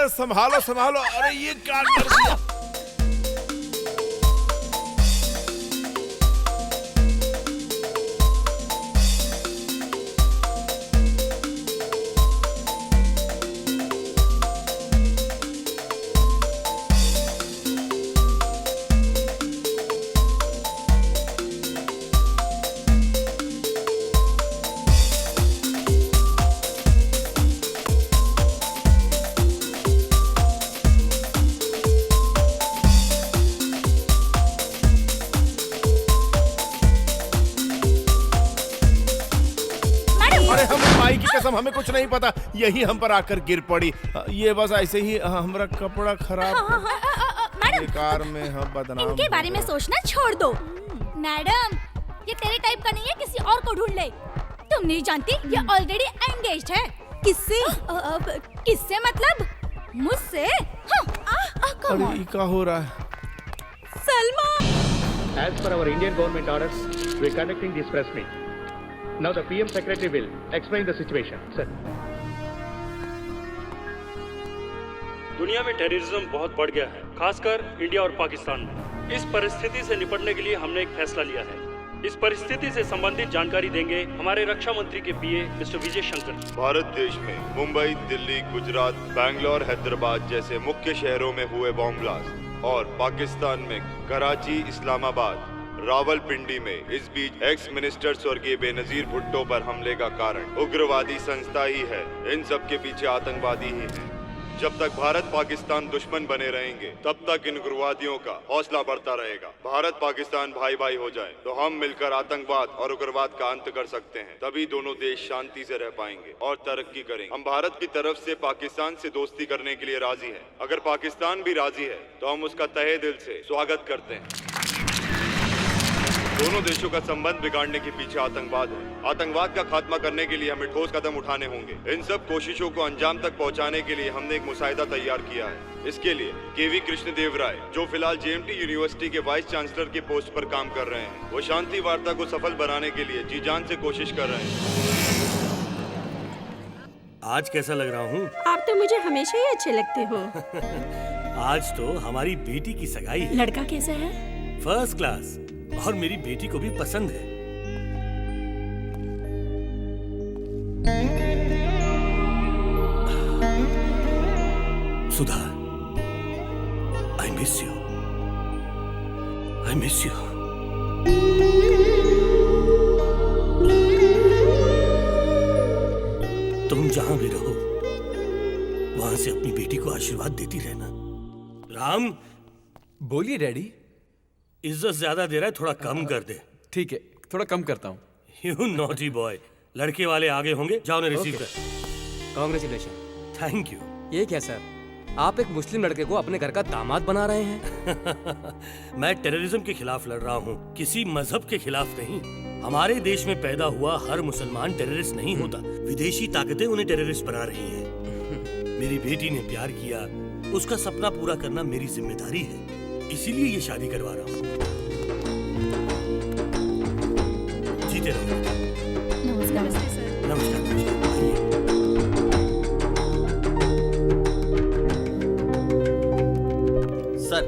अरे संभालो संभालो, अरे ये क्या कर दिया? हमें कुछ नहीं पता, यही हम पर आकर गिर पड़ी। ये बस ऐसे ही हमारा कपड़ा खराब। मैडम, कार में हम बदनाम। इनके बारे में सोचना छोड़ दो। मैडम, ये तेरे टाइप का नहीं है, किसी और को ढूंढ ले। तुम नहीं जानती, ये ऑलरेडी एंगेज्ड है। किससे? किससे मतलब मुझसे? अरे क्या हो रहा है? Salma. As per our Indian government orders, we are conducting this press meet. Now the PM Secretary will explain the situation. Sir. दुनिया में टेररिज्म बहुत बढ़ गया है, खासकर इंडिया और पाकिस्तान में। इस परिस्थिति से निपटने के लिए हमने एक फैसला लिया है। इस परिस्थिति से संबंधित जानकारी देंगे हमारे रक्षा मंत्री के पीए मिस्टर विजय शंकर। भारत देश में मुंबई, दिल्ली, गुजरात, बैंगलोर, हैदराबाद जैसे मुख्य शहरों में हुए बॉम्ब ब्लास्ट और पाकिस्तान में कराची, इस्लामाबाद, रावलपिंडी में इस बीच एक्स मिनिस्टर स्वर्गीय बेनजीर भुट्टो पर हमले का कारण उग्रवादी संस्था ही है। इन सब के पीछे आतंकवादी ही हैं। जब तक भारत पाकिस्तान दुश्मन बने रहेंगे, तब तक इन उग्रवादियों का हौसला बढ़ता रहेगा। भारत पाकिस्तान भाई भाई हो जाए तो हम मिलकर आतंकवाद और उग्रवाद का अंत कर सकते हैं। तभी दोनों देश शांति से रह पाएंगे और तरक्की करेंगे। हम भारत की तरफ से पाकिस्तान से दोस्ती करने के लिए राजी हैं। अगर पाकिस्तान भी राजी है तो हम उसका तहे दिल से स्वागत करते हैं। दोनों देशों का संबंध बिगाड़ने के पीछे आतंकवाद है। आतंकवाद का खात्मा करने के लिए हमें ठोस कदम उठाने होंगे। इन सब कोशिशों को अंजाम तक पहुंचाने के लिए हमने एक मुसाहिदा तैयार किया है। इसके लिए केवी कृष्णदेव राय, जो फिलहाल जेएमटी यूनिवर्सिटी के वाइस चांसलर के पोस्ट पर काम कर रहे हैं, वो शांति वार्ता को सफल बनाने के लिए जी जान से कोशिश कर रहे हैं। आज कैसा लग रहा हूँ? आप तो मुझे हमेशा ही अच्छे लगते हो। आज तो हमारी बेटी की सगाई है। लड़का कैसा है? फर्स्ट क्लास, और मेरी बेटी को भी पसंद है। Sudha, I miss you, I miss you. तुम जहां भी रहो, वहां से अपनी बेटी को आशीर्वाद देती रहना। राम, बोलिए डैडी। इज्जत ज्यादा दे रहा है, थोड़ा कम कर दे। ठीक है, थोड़ा कम करता हूँ। You naughty boy. लड़के वाले आगे होंगे, जाओ उन्हें रिसीव कर। कांग्रेचुलेशन। Thank you. ये क्या सर, आप एक मुस्लिम लड़के को अपने घर का दामाद बना रहे हैं? मैं टेररिज्म के खिलाफ लड़ रहा हूँ, किसी मजहब के खिलाफ नहीं। हमारे देश में पैदा हुआ हर मुसलमान टेररिस्ट नहीं होता। विदेशी ताकतें उन्हें टेररिस्ट बना रही हैं। मेरी बेटी ने प्यार किया, उसका सपना पूरा करना मेरी जिम्मेदारी है, इसीलिए ये शादी करवा रहा हूँ। जीते रहो। नमस्कार सर। नमस्कार। सर,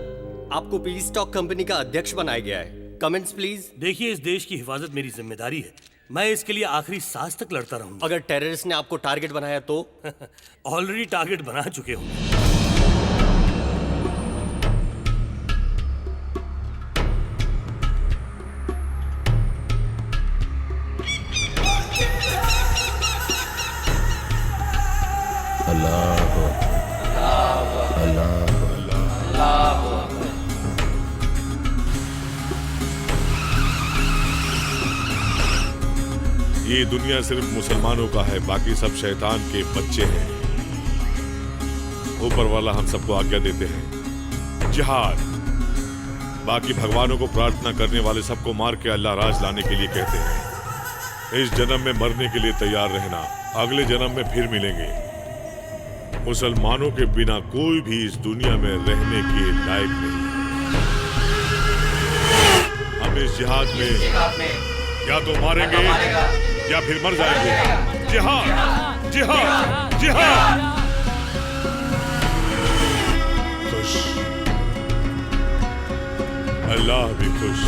आपको पीस स्टॉक कंपनी का अध्यक्ष बनाया गया है। Comments please. देखिए, इस देश की हिफाजत मेरी जिम्मेदारी है। मैं इसके लिए आखिरी सांस तक लड़ता रहूंगा। अगर टेररिस्ट ने आपको टारगेट बनाया तो? ऑलरेडी टारगेट बना चुके हो। ये दुनिया सिर्फ मुसलमानों का है, बाकी सब शैतान के बच्चे हैं। ऊपर वाला हम सबको आज्ञा देते हैं जिहाद। बाकी भगवानों को प्रार्थना करने वाले सबको मार के अल्लाह राज लाने के लिए कहते हैं। इस जन्म में मरने के लिए तैयार रहना, अगले जन्म में फिर मिलेंगे। मुसलमानों के बिना कोई भी इस दुनिया में रहने के लायक नहीं। हम इस जिहाद में या तो मारेंगे या फिर मर जाएंगे। जिहाद, जिहाद, जिहाद। अल्लाह भी खुश,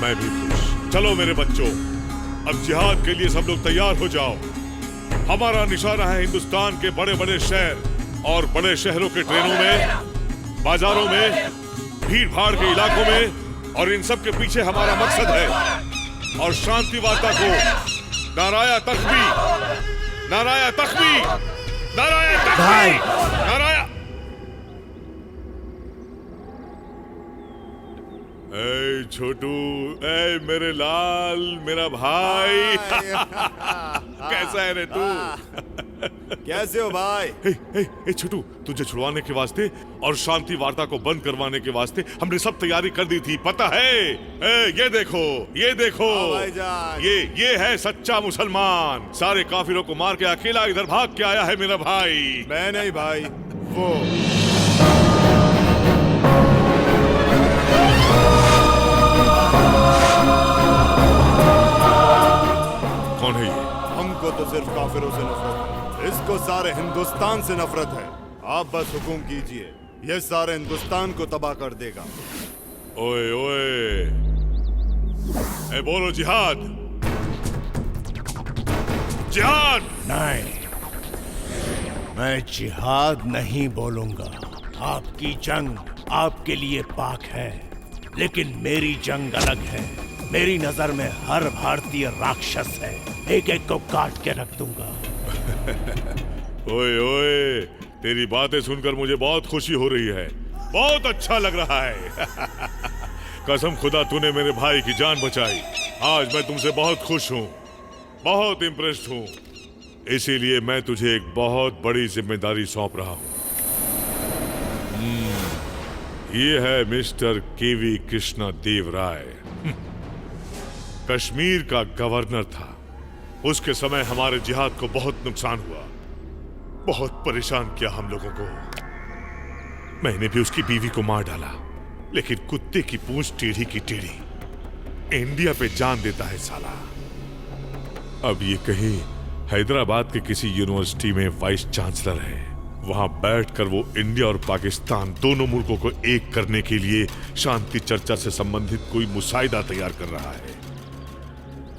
मैं भी खुश। चलो मेरे बच्चों, अब जिहाद के लिए सब लोग तैयार हो जाओ। हमारा निशाना है हिंदुस्तान के बड़े बड़े शहर और बड़े शहरों के ट्रेनों में, बाजारों में, भीड़ भाड़ के इलाकों में, और इन सब के पीछे हमारा मकसद है। और शांति वार्ता को नाराया तख्बी, नाराया तख्बी, नाराया तख्बी, नाराया। ए छोटू, ए मेरे लाल, मेरा भाई। कैसा है रे तू? कैसे हो भाई? ए छोटू, तुझे छुड़वाने के वास्ते और शांति वार्ता को बंद करवाने के वास्ते हमने सब तैयारी कर दी थी, पता है? ये देखो, ये देखो, भाईजान। ये है सच्चा मुसलमान। सारे काफिरों को मार के अकेला इधर भाग के आया है मेरा भाई। मैं नहीं भाई, वो। कौन है ये? हमको तो सिर्फ काफिरों से नफरत है, इसको सारे हिंदुस्तान से नफरत है। आप बस हुक्म कीजिए, ये सारे हिंदुस्तान को तबाह कर देगा। ओए ओए, ए बोलो जिहाद, जिहाद। नहीं, मैं जिहाद नहीं बोलूंगा। आपकी जंग आपके लिए पाक है, लेकिन मेरी जंग अलग है। मेरी नजर में हर भारतीय राक्षस है, एक एक को काट के रख दूंगा। ओए ओए, तेरी बातें सुनकर मुझे बहुत खुशी हो रही है, बहुत अच्छा लग रहा है। कसम खुदा, तूने मेरे भाई की जान बचाई। आज मैं तुमसे बहुत खुश हूँ, बहुत इम्प्रेस्ड हूँ। इसीलिए मैं तुझे एक बहुत बड़ी जिम्मेदारी सौंप रहा हूँ। ये है मिस्टर केवी कृष्णा देव राय। कश्मीर का गवर्नर था। उसके समय हमारे जिहाद को बहुत नुकसान हुआ, बहुत परेशान किया हम लोगों को। मैंने भी उसकी बीवी को मार डाला, लेकिन कुत्ते की पूंछ टेढ़ी की टेढ़ी। इंडिया पे जान देता है साला। अब ये कहीं हैदराबाद के किसी यूनिवर्सिटी में वाइस चांसलर है। वहां बैठकर वो इंडिया और पाकिस्तान दोनों मुल्कों को एक करने के लिए शांति चर्चा से संबंधित कोई मुसाहिदा तैयार कर रहा है।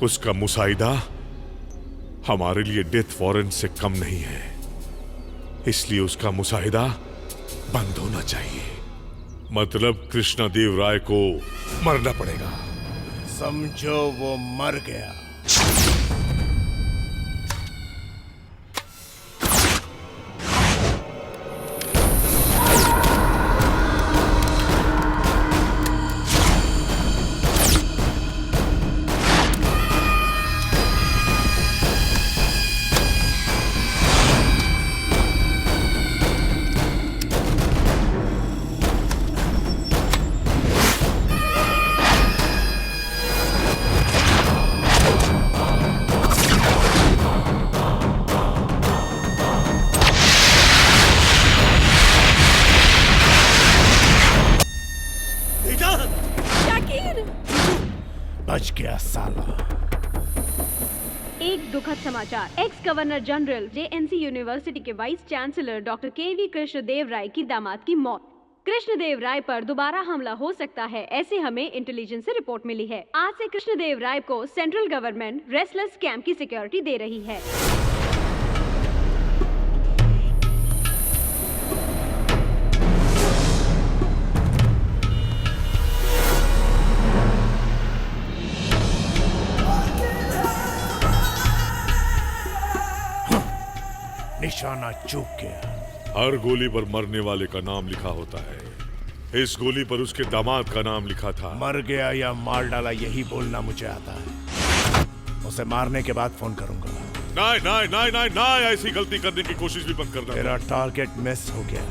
उसका मुसाहिदा हमारे लिए डेथ वारंट से कम नहीं है, इसलिए उसका मुसाहिदा बंद होना चाहिए। मतलब कृष्णा देव राय को मरना पड़ेगा। समझो वो मर गया। बच गया साला। एक दुखद समाचार, x governor general JNC university के वाइस चांसलर डॉक्टर केवी कृष्णदेव राय की दामाद की मौत। कृष्णदेव राय पर दोबारा हमला हो सकता है, ऐसे हमें इंटेलिजेंस से रिपोर्ट मिली है। आज से कृष्णदेव राय को सेंट्रल गवर्नमेंट रेस्टलेस कैंप की सिक्योरिटी दे रही है। निशाना चूक गया। हर गोली पर मरने वाले का नाम लिखा होता है। इस गोली पर उसके दामाद का नाम लिखा था। मर गया या मार डाला यही बोलना मुझे आता है। उसे मारने के बाद फोन करूंगा। नहीं नहीं नहीं नहीं नहीं, ऐसी गलती करने की कोशिश भी मत करना। मेरा टारगेट मिस हो गया।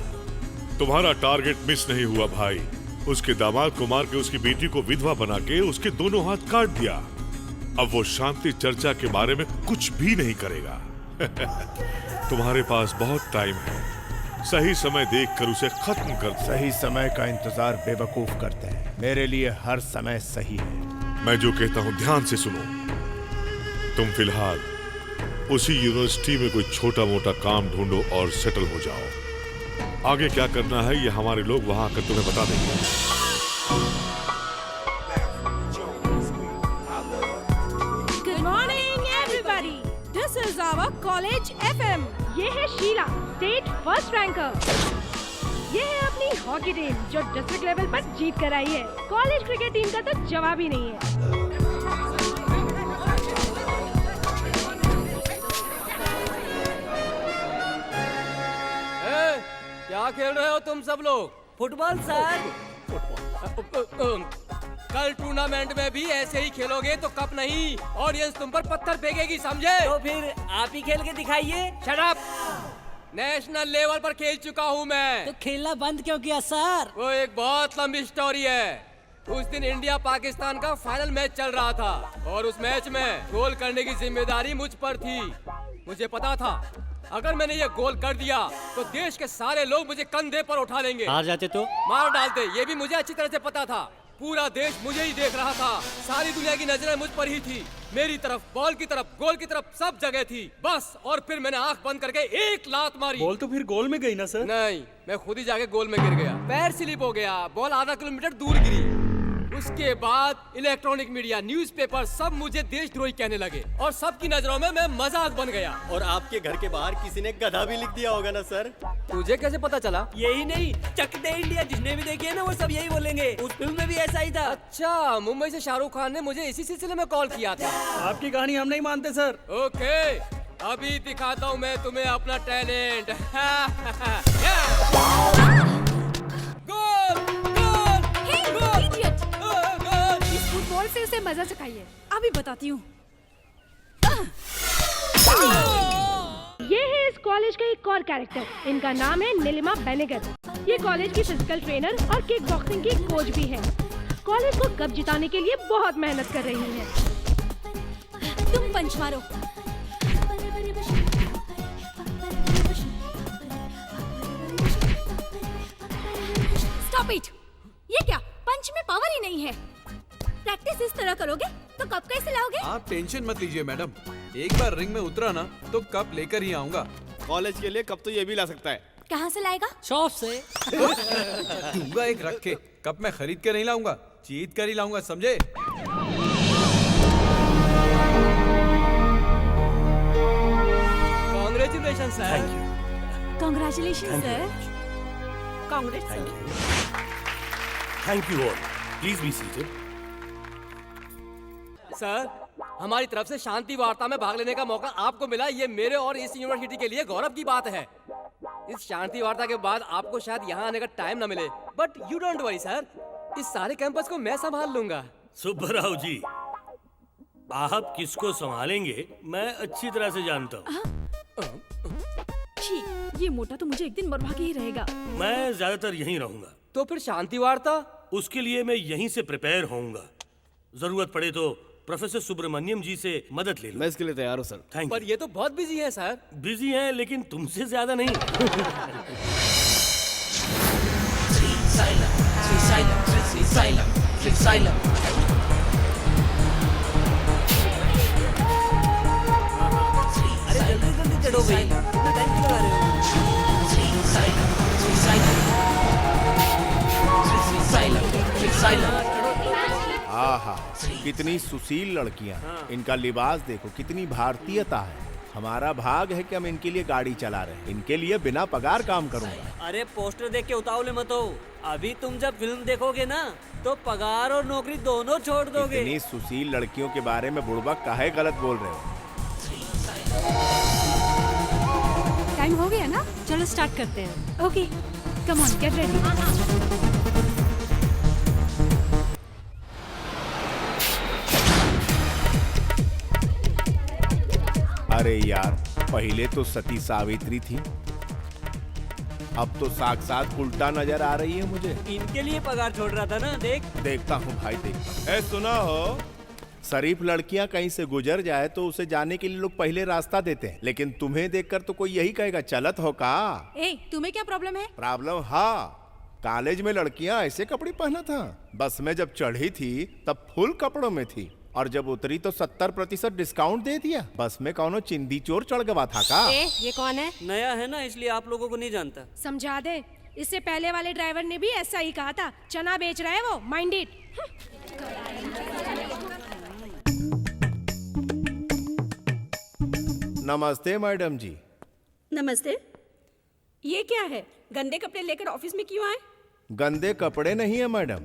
तुम्हारा टारगेट मिस नहीं हुआ भाई। उसके दामाद को मार के उसकी बेटी को विधवा बना के उसके दोनों हाथ काट दिया। अब वो शांति चर्चा के बारे में कुछ भी नहीं करेगा। तुम्हारे पास बहुत टाइम है, सही समय देखकर उसे खत्म कर दो। सही समय का इंतजार बेवकूफ करते हैं, मेरे लिए हर समय सही है। मैं जो कहता हूं ध्यान से सुनो। तुम फिलहाल उसी यूनिवर्सिटी में कोई छोटा मोटा काम ढूंढो और सेटल हो जाओ। आगे क्या करना है ये हमारे लोग वहां आकर तुम्हें बता देंगे। College FM। ये है शीला, स्टेट फर्स्ट रैंकर। ये है अपनी हॉकी टीम जो डिस्ट्रिक्ट लेवल पर जीत कर आई है। कॉलेज क्रिकेट टीम का तो जवाब ही नहीं है। क्या खेल रहे हो तुम सब लोग? Football sir. कल टूर्नामेंट में भी ऐसे ही खेलोगे तो कप नहीं, ऑडियंस तुम पर पत्थर फेंकेगी, समझे? तो फिर आप ही खेल के दिखाइए। Shut up! नेशनल लेवल पर खेल चुका हूँ मैं। तो खेलना बंद क्यों किया सर? वो एक बहुत लंबी स्टोरी है। उस दिन इंडिया पाकिस्तान का फाइनल मैच चल रहा था और उस मैच में गोल करने की जिम्मेदारी मुझ पर थी। मुझे पता था अगर मैंने ये गोल कर दिया तो देश के सारे लोग मुझे कंधे पर उठा लेंगे। हार जाते तो मार डालते। ये भी मुझे अच्छी तरह से पता था। पूरा देश मुझे ही देख रहा था। सारी दुनिया की नजरें मुझ पर ही थी। मेरी तरफ, बॉल की तरफ, गोल की तरफ, सब जगह थी। बस, और फिर मैंने आंख बंद करके एक लात मारी। बॉल तो फिर गोल में गई ना सर? नहीं, मैं खुद ही जाके गोल में गिर गया। पैर स्लिप हो गया। बॉल आधा किलोमीटर दूर गिरी। उसके बाद इलेक्ट्रॉनिक मीडिया, न्यूज़पेपर सब मुझे देशद्रोही कहने लगे और सबकी नजरों में मैं मजाक बन गया। और आपके घर के बाहर किसी ने गधा भी लिख दिया होगा ना सर? तुझे कैसे पता चला? यही नहीं, चक दे इंडिया जिसने भी देखी है ना वो सब यही बोलेंगे। उस फिल्म में भी ऐसा ही था। अच्छा, मुंबई से शाहरुख खान ने मुझे इसी सिलसिले में कॉल किया था। आपकी कहानी हम नहीं मानते सर। ओके, अभी दिखाता हूँ मैं तुम्हें अपना टैलेंट। फुटबॉल से उसे मजा चखाइए। अभी बताती हूँ। ये है इस कॉलेज का एक और कैरेक्टर। इनका नाम है नीलिमा बेनेगर। ये कॉलेज की फिजिकल ट्रेनर और किक बॉक्सिंग की कोच भी है। कॉलेज को कप जिताने के लिए बहुत मेहनत कर रही है। तुम पंच मारो। Stop it. ये क्या, पंच में पावर ही नहीं है। प्रैक्टिस इस तरह करोगे तो कप कैसे लाओगे? आप टेंशन मत लीजिए मैडम, एक बार रिंग में उतरा ना तो कप लेकर ही आऊंगा। कॉलेज के लिए कप तो ये भी ला सकता है। कहाँ से लाएगा? शॉप से। दूंगा एक रख के, कप मैं खरीद कर नहीं लाऊंगा, जीत कर ही लाऊंगा, समझे? Congratulation sir. Thank you. Congratulation sir. Congress sir. Thank you all. Please be seated. Sir, हमारी तरफ से शांति वार्ता में भाग लेने का मौका आपको मिला, ये मेरे और इस यूनिवर्सिटी के लिए गौरव की बात है। इस शांति वार्ता के बाद आपको शायद यहाँ आने का टाइम न मिले, but you don't worry sir, इस सारे कैंपस को मैं संभाल लूंगा। सुब्बाराव जी, आप किसको संभालेंगे मैं अच्छी तरह से जानता हूँ। छी, ये मोटा तो मुझे एक दिन मरवा के ही रहेगा। मैं ज्यादातर यहीं रहूंगा। तो फिर शांति वार्ता? उसके लिए मैं यहीं से प्रिपेयर होऊंगा। जरूरत पड़े तो प्रोफेसर सुब्रमण्यम जी से मदद ले लो। मैं इसके लिए तैयार हूँ सर। थैंक पर ये तो बहुत बिजी है सर। बिजी हैं लेकिन तुमसे ज्यादा नहीं। अरे जल्दी जल्दी चढ़ो भाई, इतना टाइम क्यों लगा रहे हो? आहा, कितनी सुशील लड़कियां। इनका लिबास देखो, कितनी भारतीयता है। हमारा भाग है कि हम इनके लिए गाड़ी चला रहे हैं। इनके लिए बिना पगार काम करूंगा। अरे पोस्टर देख के उतावले मत हो। अभी तुम जब फिल्म देखोगे ना तो पगार और नौकरी दोनों छोड़ दोगे। इतनी सुशील लड़कियों के बारे में बुड़बक काहे गलत बोल रहे हो? टाइम हो गया ना, चलो स्टार्ट करते हैं। Okay, come on, get ready. अरे यार, पहले तो सती सावित्री थी, अब तो साक्षात उल्टा नजर आ रही है मुझे। इनके लिए पगार छोड़ रहा था ना, देखता हूँ भाई, देखता हूँ। सुना हो, शरीफ लड़कियां कहीं से गुजर जाए तो उसे जाने के लिए लोग पहले रास्ता देते हैं, लेकिन तुम्हें देखकर तो कोई यही कहेगा चलत हो का। ए, तुम्हें क्या प्रॉब्लम है? प्रॉब्लम? हाँ, कॉलेज में लड़कियां ऐसे कपड़े पहना था। बस में जब चढ़ी थी तब फुल कपड़ों में थी, और जब उतरी तो 70% डिस्काउंट दे दिया। बस में कौनो चिंदी चोर चढ़ गवा था का? ये कौन है? नया है ना, इसलिए आप लोगों को नहीं जानता। समझा दे, इससे पहले वाले ड्राइवर ने भी ऐसा ही कहा था। चना बेच रहा है वो, माइंड इट। नमस्ते मैडम जी। नमस्ते। ये क्या है? गंदे कपड़े लेकर ऑफिस में क्यों आए? गंदे कपड़े नहीं है मैडम,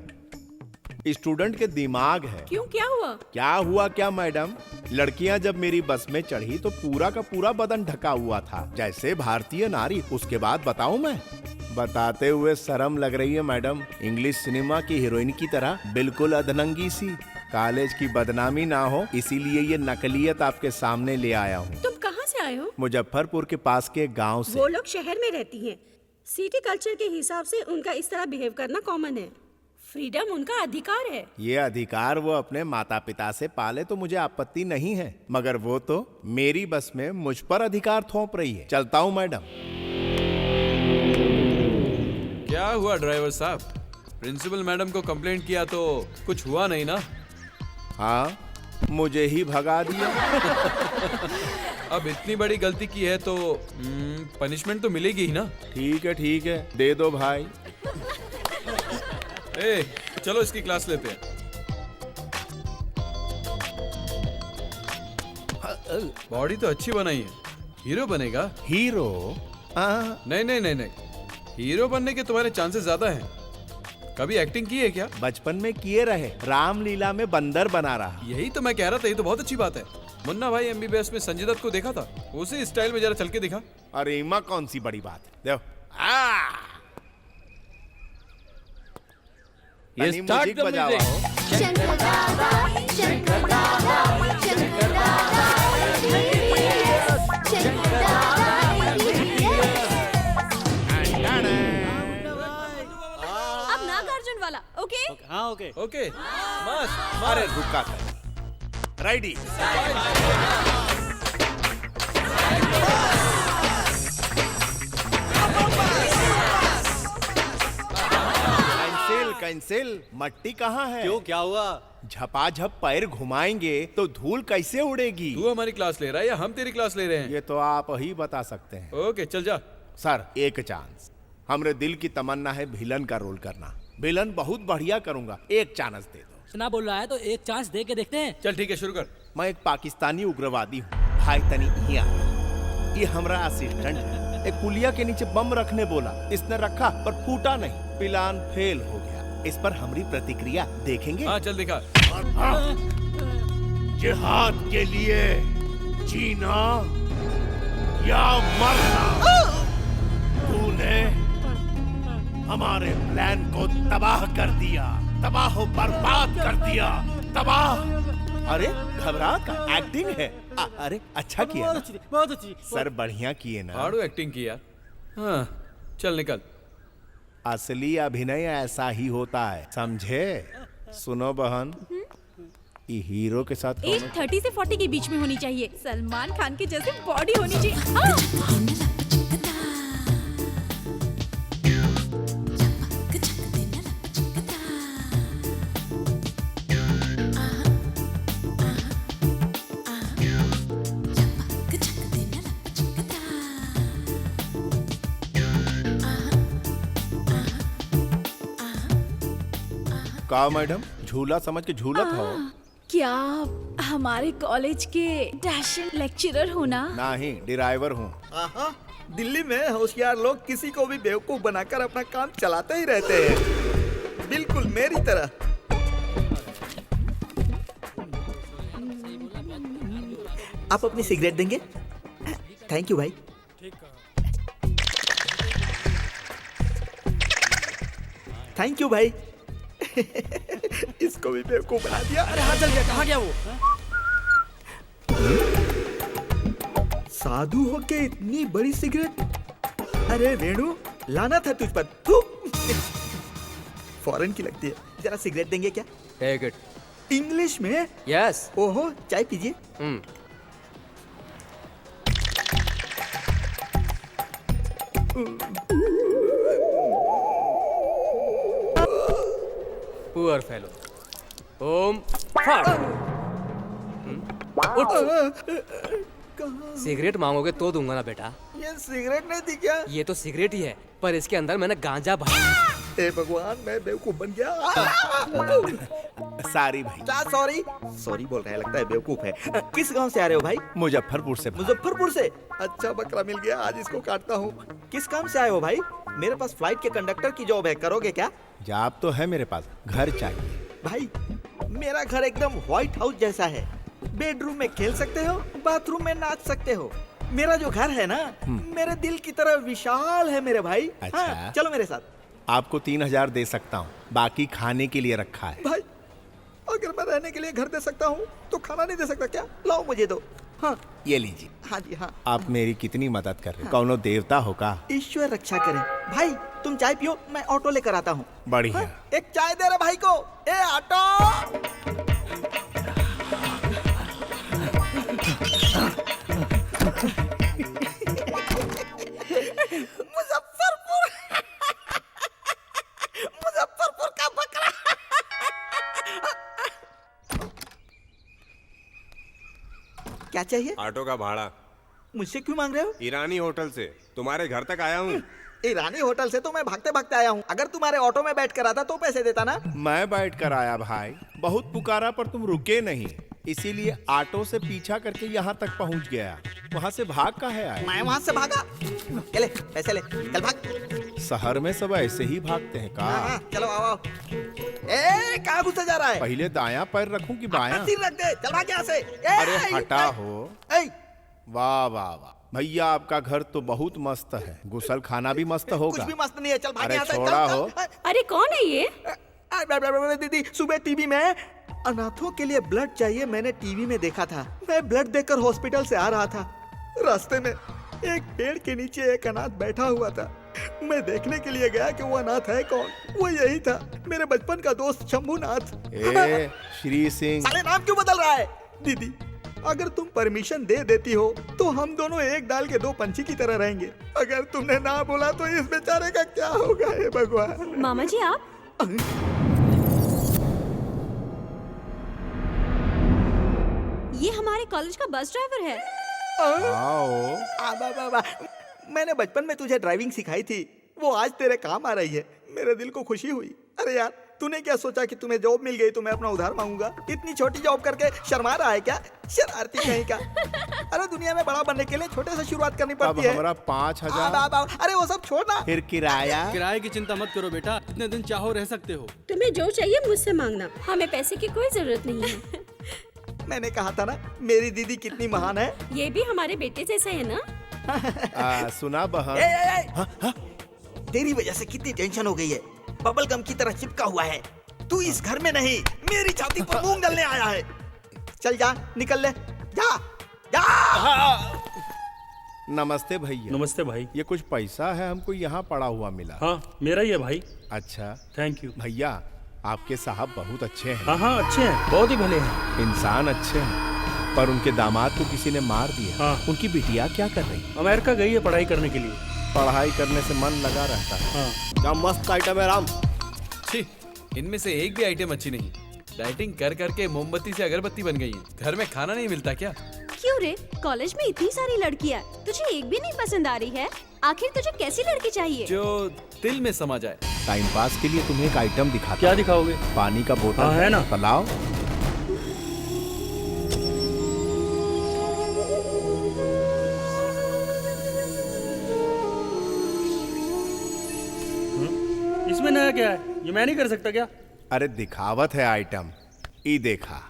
स्टूडेंट के दिमाग है। क्यों, क्या हुआ? क्या हुआ क्या मैडम, लड़कियां जब मेरी बस में चढ़ी तो पूरा का पूरा बदन ढका हुआ था, जैसे भारतीय नारी। उसके बाद बताऊं मैं? बताते हुए शर्म लग रही है मैडम। इंग्लिश सिनेमा की हीरोइन की तरह बिल्कुल अधनंगी सी। कॉलेज की बदनामी ना हो इसीलिए ये नकलियत आपके सामने ले आया हूँ। तुम कहाँ से आए हो? मुजफ्फरपुर के पास के गांव से। वो लोग शहर में रहती हैं। सिटी कल्चर के हिसाब से उनका इस तरह बिहेव करना कॉमन है। फ्रीडम उनका अधिकार है। ये अधिकार वो अपने माता पिता से पाले तो मुझे आपत्ति नहीं है, मगर वो तो मेरी बस में मुझ पर अधिकार थोप रही है। चलता हूँ मैडम। क्या हुआ ड्राइवर साहब? प्रिंसिपल मैडम को कंप्लेंट किया तो कुछ हुआ नहीं ना? हाँ, मुझे ही भगा दिया। अब इतनी बड़ी गलती की है तो पनिशमेंट तो मिलेगी ही ना? ठीक है, दे दो भाई। ए, चलो इसकी क्लास लेते हैं। बॉडी तो अच्छी बनाई है, हीरो बनेगा। हीरो? नहीं, हीरो बनने के तुम्हारे चांसेस ज्यादा हैं। कभी एक्टिंग की है क्या? बचपन में किए रहे, रामलीला में बंदर बना रहा। यही तो मैं कह रहा था, ये तो बहुत अच्छी बात है। मुन्ना भाई MBBS में संजय दत्त को देखा था, उसी स्टाइल में जरा चल के दिखा। अरे इमा कौन सी बड़ी बात है, देखो। ये स्टार्ट द म्यूजिक। अब नागार्जुन वाला, ओके? हाँ ओके। ओके, मस्त। अरे रुका कर। रेडी। कैंसिल। मट्टी कहाँ है? क्यों, क्या हुआ? झपाझप पैर घुमाएंगे तो धूल कैसे उड़ेगी? तू हमारी क्लास ले रहा है या हम तेरी क्लास ले रहे हैं? ये तो आप ही बता सकते हैं। ओके, चल जा। सर, एक चांस। हमरे दिल की तमन्ना है विलन का रोल करना। विलन बहुत बढ़िया करूंगा, एक चांस दे दो। सुना बोल रहा है तो एक चांस दे के देखते हैं। चल ठीक है, शुरू कर। मैं एक पाकिस्तानी उग्रवादी हूँ, भाई तनी यहाँ। ये हमारा असिस्टेंट है। एक पुलिया के नीचे बम रखने बोला, इसने रखा पर फूटा नहीं, प्लान फेल हो गया। इस पर हमारी प्रतिक्रिया देखेंगे? हाँ, चल दिखा। जिहाद के लिए जीना या मरना। तूने हमारे प्लान को तबाह कर दिया, तबाह बर्बाद कर दिया, तबाह। अरे घबरा का एक्टिंग है। अरे अच्छा किया ना? बहुत अच्छी। सर बढ़िया किए ना? हार्डो एक्टिंग किया। हाँ, चल निकल। असली अभिनय ऐसा ही होता है, समझे? सुनो बहन, ये हीरो के साथ एज 30 से 40 के बीच में होनी चाहिए। सलमान खान की जैसे बॉडी होनी चाहिए। का मैडम, झूला समझ के झूलत हो? क्या आप हमारे कॉलेज के डैशिंग लेक्चरर हो ना? नहीं, ड्राइवर हूँ। दिल्ली में होशियार लोग किसी को भी बेवकूफ बनाकर अपना काम चलाते ही रहते हैं, बिल्कुल मेरी तरह। आप अपनी सिगरेट देंगे? थैंक यू भाई। थैंक यू भाई। इसको भी बेवकूफ बना दिया। अरे हाँ, चल गया। कहाँ गया वो? साधु होके इतनी बड़ी सिगरेट। अरे वेणु, लाना था तुझ पर। तू फॉरेन की लगती है। जरा सिगरेट देंगे क्या? Take it. इंग्लिश में? यस। ओहो, चाय पीजिए। Poor fellow. ओम फट। उठ। सिगरेट मांगोगे तो दूंगा ना बेटा। ये सिगरेट नहीं थी क्या? ये तो सिगरेट ही है, पर इसके अंदर मैंने गांजा भरा। ए भगवान, मैं बेवकूफ बन गया। सारी भाई। सॉरी सॉरी बोल रहा है, लगता है बेवकूफ है। किस गांव से आ रहे हो भाई? मुजफ्फरपुर से। मुजफ्फरपुर से? अच्छा बकरा मिल गया, आज इसको काटता हूँ। किस काम से आए हो भाई? मेरे पास फ्लाइट के कंडक्टर की जॉब है, करोगे क्या? जॉब तो है मेरे पास, घर चाहिए। भाई मेरा घर एकदम व्हाइट हाउस जैसा है। बेडरूम में खेल सकते हो, बाथरूम में नाच सकते हो। मेरा जो घर है ना, मेरे दिल की तरह विशाल है मेरे भाई। अच्छा। हाँ, चलो मेरे साथ। आपको 3,000 दे सकता हूँ, बाकी खाने के लिए रखा है। भाई अगर मैं रहने के लिए घर दे सकता हूँ तो खाना नहीं दे सकता क्या? लाओ मुझे दो। हाँ ये लीजिए। हाँ जी हाँ। आप मेरी कितनी मदद कर रहे हो। कौनो देवता हो का? ईश्वर रक्षा करे। भाई तुम चाय पियो, मैं ऑटो लेकर आता हूँ। बढ़िया। हाँ, एक चाय दे रहे भाई को। ए ऑटो। मुजफ्फरपुर मुजफ्फरपुर का बकरा। क्या चाहिए? ऑटो का भाड़ा। मुझसे क्यों मांग रहे हो? ईरानी होटल से तुम्हारे घर तक आया हूँ। ईरानी होटल से तो मैं भागते भागते आया हूँ। अगर तुम्हारे ऑटो में बैठ कर आता तो पैसे देता ना। मैं बैठ कर आया भाई, बहुत पुकारा पर तुम रुके नहीं, इसीलिए ऑटो से पीछा करके यहाँ तक पहुँच गया। वहाँ से भाग का है आया। मैं वहाँ से भागा? चले पैसे ले, चल भाग। शहर में सब ऐसे ही भागते हैं का? हाँ, चलो आओ आओ। ए कहाँ घुसा जा रहा है? पहले दायां पैर रखूं कि बायां? सिर रख दे, चल भाग यहाँ से। अरे हटा हो। वाह वाह वाह भैया, आपका घर तो बहुत मस्त है, गुसल खाना भी मस्त होगा। कुछ भी मस्त नहीं है, चल भाग अरे यहाँ से। छोड़ा हो। अरे कौन है ये? दीदी सुबह टीवी में अनाथों के लिए ब्लड चाहिए, मैंने टीवी में देखा था। मैं ब्लड देकर हॉस्पिटल से आ रहा था, रास्ते में एक पेड़ के नीचे एक अनाथ बैठा हुआ था। मैं देखने के लिए गया कि वो अनाथ है कौन। वो यही था, मेरे बचपन का दोस्त शंभूनाथ। ए श्री सिंह। साले नाम क्यों बदल रहा है? दीदी अगर तुम परमिशन दे देती हो तो हम दोनों एक डाल के दो पंछी की तरह रहेंगे। अगर तुमने ना बोला तो इस बेचारे का क्या होगा? हे भगवान। मामा जी आप? ये हमारे कॉलेज का बस ड्राइवर है। मैंने बचपन में तुझे ड्राइविंग सिखाई थी, वो आज तेरे काम आ रही है। मेरे दिल को खुशी हुई। अरे यार तूने क्या सोचा कि तुम्हें जॉब मिल गई तो मैं अपना उधार मांगूंगा? इतनी छोटी जॉब करके शर्मा रहा है क्या? शरारती कहीं का। अरे दुनिया में बड़ा बनने के लिए छोटे से शुरुआत करनी पड़ती है। अब हमारा 5,000। अरे वो सब छोड़ना। फिर किराया? किराए की चिंता मत करो बेटा, इतने दिन चाहो रह सकते हो। तुम्हें जो चाहिए मुझसे मांगना, हमें पैसे की कोई जरूरत नहीं है। मैंने कहा था ना मेरी दीदी कितनी महान है। ये भी हमारे बेटे जैसा है ना? सुना बहन, तेरी वजह से कितनी टेंशन हो गई है। बबल गम की तरह चिपका हुआ है। तू इस घर में नहीं, मेरी छाती पर मूंग डलने आया है। चल जा, निकल ले, जा जा। नमस्ते भैया। नमस्ते भाई। ये कुछ पैसा है, हमको यहाँ पड़ा हुआ मिला। हाँ मेरा ही है भाई। अच्छा थैंक यू भैया, आपके साहब बहुत अच्छे हैं। हाँ हाँ अच्छे हैं, बहुत ही भले हैं। इंसान अच्छे हैं, पर उनके दामाद को किसी ने मार दिया। हाँ। उनकी बिटिया क्या कर रही? अमेरिका गई है पढ़ाई करने के लिए। पढ़ाई करने से मन लगा रहता है। हाँ। क्या मस्त आइटम है राम। छी, इनमें से एक भी आइटम अच्छी नहीं। डाइटिंग कर करके मोमबत्ती से अगरबत्ती बन गई है। घर में खाना नहीं मिलता क्या? क्यों रे, कॉलेज में इतनी सारी लड़कियां, तुझे एक भी नहीं पसंद आ रही है? आखिर तुझे कैसी लड़की चाहिए? जो दिल में समा जाए। टाइम पास के लिए तुम्हें एक आइटम दिखाता। क्या दिखाओगे? पानी का बोतल। हाँ, है ना? लाओ। इसमें नया क्या है? ये मैं नहीं कर सकता क्या? अरे दिखावत है आइटम, ई देखा।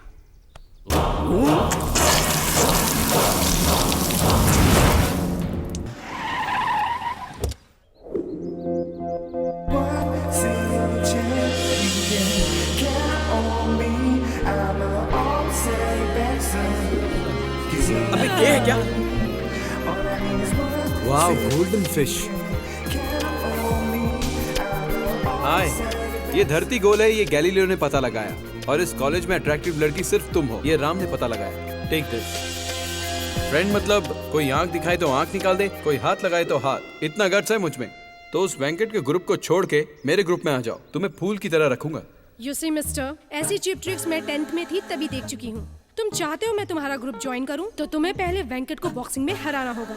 अबे ये है क्या? वाह, गोल्डन फिश। हाय, ये धरती गोल है, ये गैलीलियो ने पता लगाया, और इस कॉलेज में अट्रैक्टिव लड़की सिर्फ तुम हो, ये राम ने पता लगाया। Take this. फ्रेंड मतलब कोई आंख दिखाए तो आंख निकाल दे, कोई हाथ लगाए तो हाथ। इतना गट्स है मुझ में, तो उस वेंकट के ग्रुप को छोड़ के मेरे ग्रुप में आ जाओ, तुम्हें फूल की तरह रखूंगा। यू सी मिस्टर, ऐसी चीप ट्रिक्स मैं 10th में थी तभी देख चुकी हूँ। तुम चाहते हो मैं तुम्हारा ग्रुप ज्वाइन करूँ तो तुम्हें पहले वेंकट को बॉक्सिंग में हराना होगा।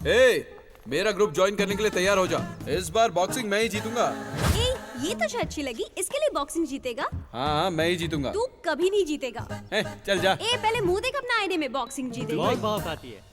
ए, मेरा ग्रुप ज्वाइन करने के लिए तैयार हो जा। इस बार बॉक्सिंग मैं ही जीतूंगा। ए, ये तुझे अच्छी लगी? इसके लिए बॉक्सिंग जीतेगा? हाँ, मैं ही जीतूंगा। तू कभी नहीं जीतेगा। चल जा। ए, पहले मुंह देख अपना आईने में, बॉक्सिंग जीतेगा। बहुत भाव खाती है।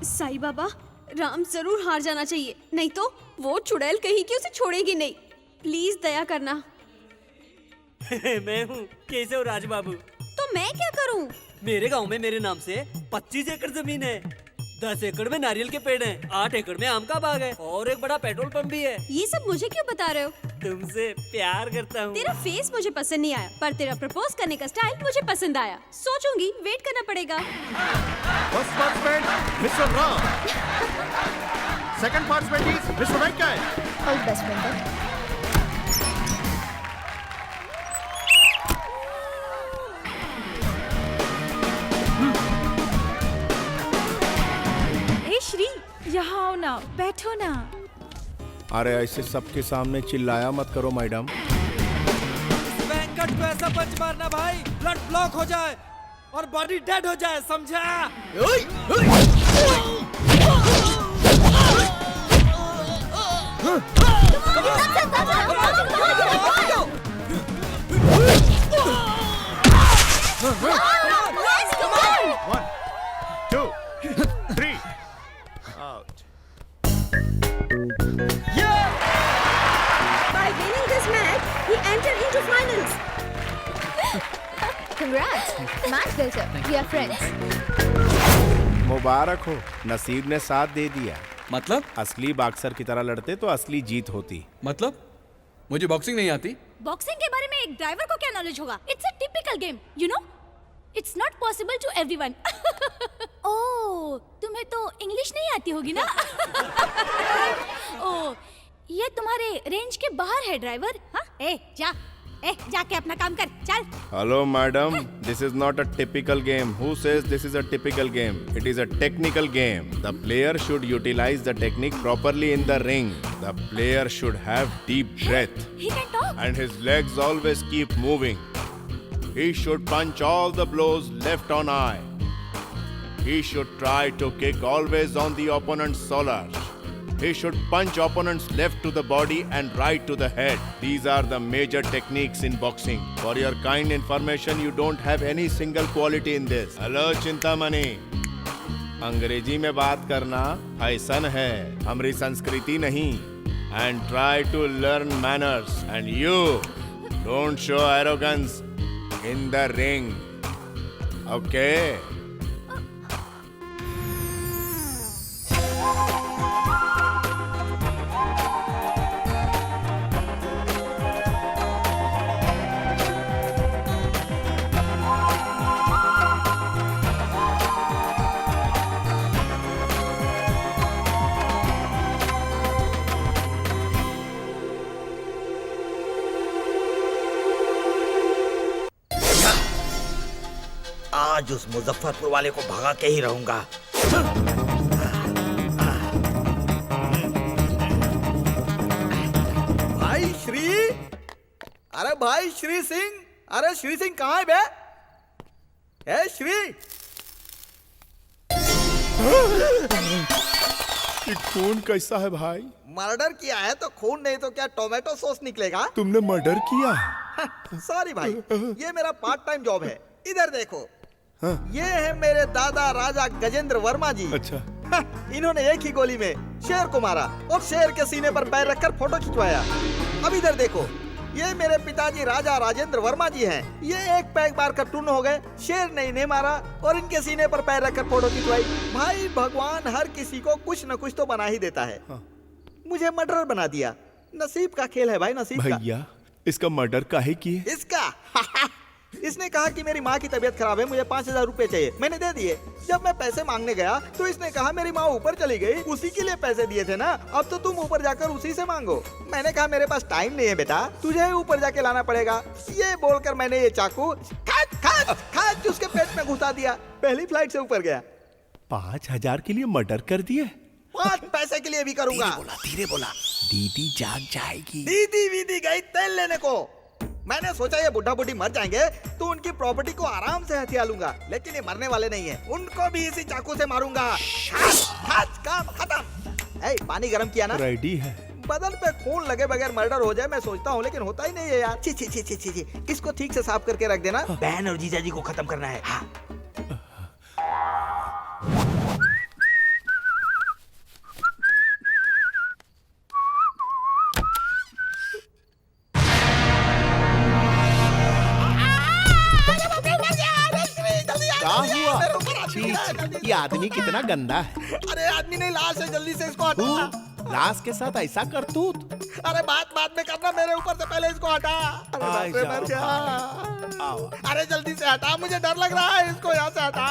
साईं बाबा, राम जरूर हार जाना चाहिए, नहीं तो वो चुड़ैल कहीं की उसे छोड़ेगी नहीं। प्लीज दया करना। मैं हूँ केशव राज बाबू। तो मैं क्या करूँ? मेरे गांव में मेरे नाम से 25 एकड़ जमीन है। 10 एकड़ में नारियल के पेड़ हैं, 8 एकड़ में आम का बाग है और एक बड़ा पेट्रोल पंप भी है। ये सब मुझे क्यों बता रहे हो? तुमसे प्यार करता हूँ। तेरा फेस मुझे पसंद नहीं आया, पर तेरा प्रपोज करने का स्टाइल मुझे पसंद आया। सोचूंगी, वेट करना पड़ेगा। First participant mister Ram, second participant is mister Venkat. All best Venkat. ए श्री, यहाँ आओ ना, बैठो ना। अरे ऐसे सबके सामने चिल्लाया मत करो मैडम। वेंकट को ऐसा पंच मारना भाई, ब्लड ब्लॉक हो जाए और बॉडी डेड हो जाए, समझा? One, 2, 3, out. By winning this match, he entered into finals. Congrats. Match builder. We are friends. मुबारक हो, नसीब ने साथ दे दिया। मतलब? असली बॉक्सर की तरह लड़ते तो असली जीत होती। मतलब? मुझे बॉक्सिंग नहीं आती। बॉक्सिंग के बारे में एक ड्राइवर को क्या नॉलेज होगा? It's a typical game, you know. It's not possible to everyone. Oh, तुम्हें तो इंग्लिश नहीं आती होगी ना? ओह, ये तुम्हारे रेंज के बाहर है ड्राइवर। हाँ, जाके अपना काम कर, चल। Hello madam, this is not a typical game. Who says this is a typical game? It is a technical game. The player should utilise the technique properly in the ring. The player should have deep breath He can talk. and his legs always keep moving. He should punch all the blows left on eye. He should try to kick always on the opponent's solar. He should punch opponents left to the body and right to the head. These are the major techniques in boxing. For your kind information, you don't have any single quality in this. Hello, Chintamani. अंग्रेजी में बात करना fashion है, हमारी संस्कृति नहीं. And try to learn manners. And you, don't show arrogance in the ring. Okay? आज उस मुजफ्फरपुर वाले को भगा के ही रहूंगा। भाई श्री, अरे भाई श्री सिंह, अरे श्री सिंह कहाँ है बे? ए श्री, ये खून कैसा है भाई? मर्डर किया है तो खून नहीं तो क्या टोमेटो सॉस निकलेगा? तुमने मर्डर किया? सॉरी भाई, ये मेरा पार्ट टाइम जॉब है। इधर देखो, हाँ। ये है मेरे दादा राजा गजेंद्र वर्मा जी। अच्छा। इन्होंने एक ही गोली में शेर को मारा और शेर के सीने पर पैर रखकर फोटो खिंचवाया। अब इधर देखो, ये मेरे पिताजी राजा राजेंद्र वर्मा जी हैं। ये एक पैक बार कर टून हो गए, शेर ने इन्हें मारा और इनके सीने पर पैर रखकर फोटो खिंचवाई। भाई भगवान हर किसी को कुछ न कुछ तो बना ही देता है। हाँ। मुझे मर्डर बना दिया। नसीब का खेल है भाई, नसीब का। भैया, इसका मर्डर काहे किए? इसका इसने कहा कि मेरी माँ की तबीयत खराब है, मुझे 5000 रुपए चाहिए। मैंने दे दिए। जब मैं पैसे मांगने गया तो इसने कहा मेरी माँ ऊपर चली गई, उसी के लिए पैसे दिए थे ना, अब तो तुम ऊपर जाकर उसी से मांगो। मैंने कहा मेरे पास टाइम नहीं है बेटा, तुझे ऊपर जाके लाना पड़ेगा। ये बोलकर मैंने ये चाकू खाच उसके पेट में घुसा दिया। पहली फ्लाइट से ऊपर गया। 5000 के लिए मर्डर कर दिए? 5 पैसे के लिए भी करूंगा। धीरे बोला। दीदी जाग जाएगी। दीदी वीदी गई तेल लेने को। मैंने सोचा ये बुढ़ा बुढ़ी मर जाएंगे तो उनकी प्रॉपर्टी को आराम से हथिया लूंगा, लेकिन ये मरने वाले नहीं है, उनको भी इसी चाकू से मारूंगा। काम खत्म। ए, पानी गरम किया ना? रेडी है। बदन पे खून लगे बगैर मर्डर हो जाए मैं सोचता हूँ, लेकिन होता ही नहीं है यार। छी छी छी छी छी छी। इसको ठीक से साफ करके रख देना। बहन और जीजाजी को खत्म करना है। हाँ। क्या हुआ? छी, ये आदमी कितना गंदा है। अरे आदमी नहीं, लाश है, जल्दी से इसको हटा। लाश के साथ ऐसा करतूत? अरे बात में करना, मेरे ऊपर से पहले इसको हटा। अरे बाप रे, मर गया। अरे जल्दी से हटा, मुझे डर लग रहा है, इसको यहाँ से हटा।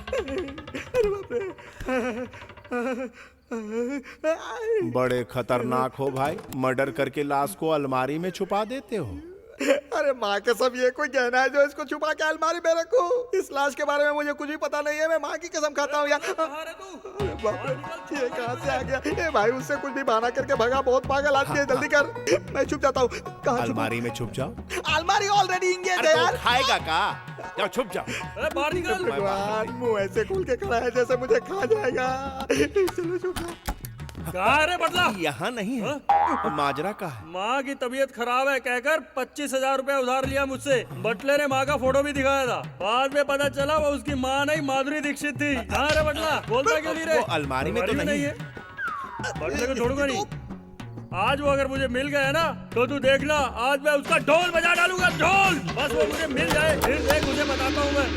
अरे बाप रे। बड़े खतरनाक हो भाई, मर्डर करके लाश को अलमारी में छुपा देते हो। अरे माँ के सब ये कोई कहना है जो इसको छुपा के अलमारी में रखूं? इस लाश के बारे में मुझे कुछ भी पता नहीं है, मैं माँ की कसम खाता हूँ यार। अरे बाप रे, ये कहाँ से आ गया? ए भाई, उससे कुछ भी बहाना करके भगा, बहुत पागल आदमी है, जल्दी कर। मैं छुप जाता हूँ। कहाँ? अलमारी में छुप जाओ। अलमारी ऑलरेडी इंगेज है यार। खाएगा का? जाओ छुप जाओ। अरे बाहर निकल। भगवान, मुंह ऐसे खुल के खड़ा है जैसे मुझे खा जाएगा। चलो छुप जाओ। कहाँ रे बदला? यहाँ नहीं है। माजरा का है। माँ की तबीयत खराब है कहकर 25,000 रुपए उधार लिया मुझसे। बटले ने माँ का फोटो भी दिखाया था, बाद में पता चला वो उसकी माँ नहीं माधुरी दीक्षित थी। कहाँ रे बटला? बोलता क्यों नहीं रे? वो अलमारी में तो नहीं है। बटले को छोड़ूंगा नहीं। आज वो अगर मुझे मिल गया ना तो तू देखना, आज मैं उसका ढोल बजा डालूंगा, ढोल। बस वो मुझे मिल जाए, फिर देख मुझे बताता हूँ मैं।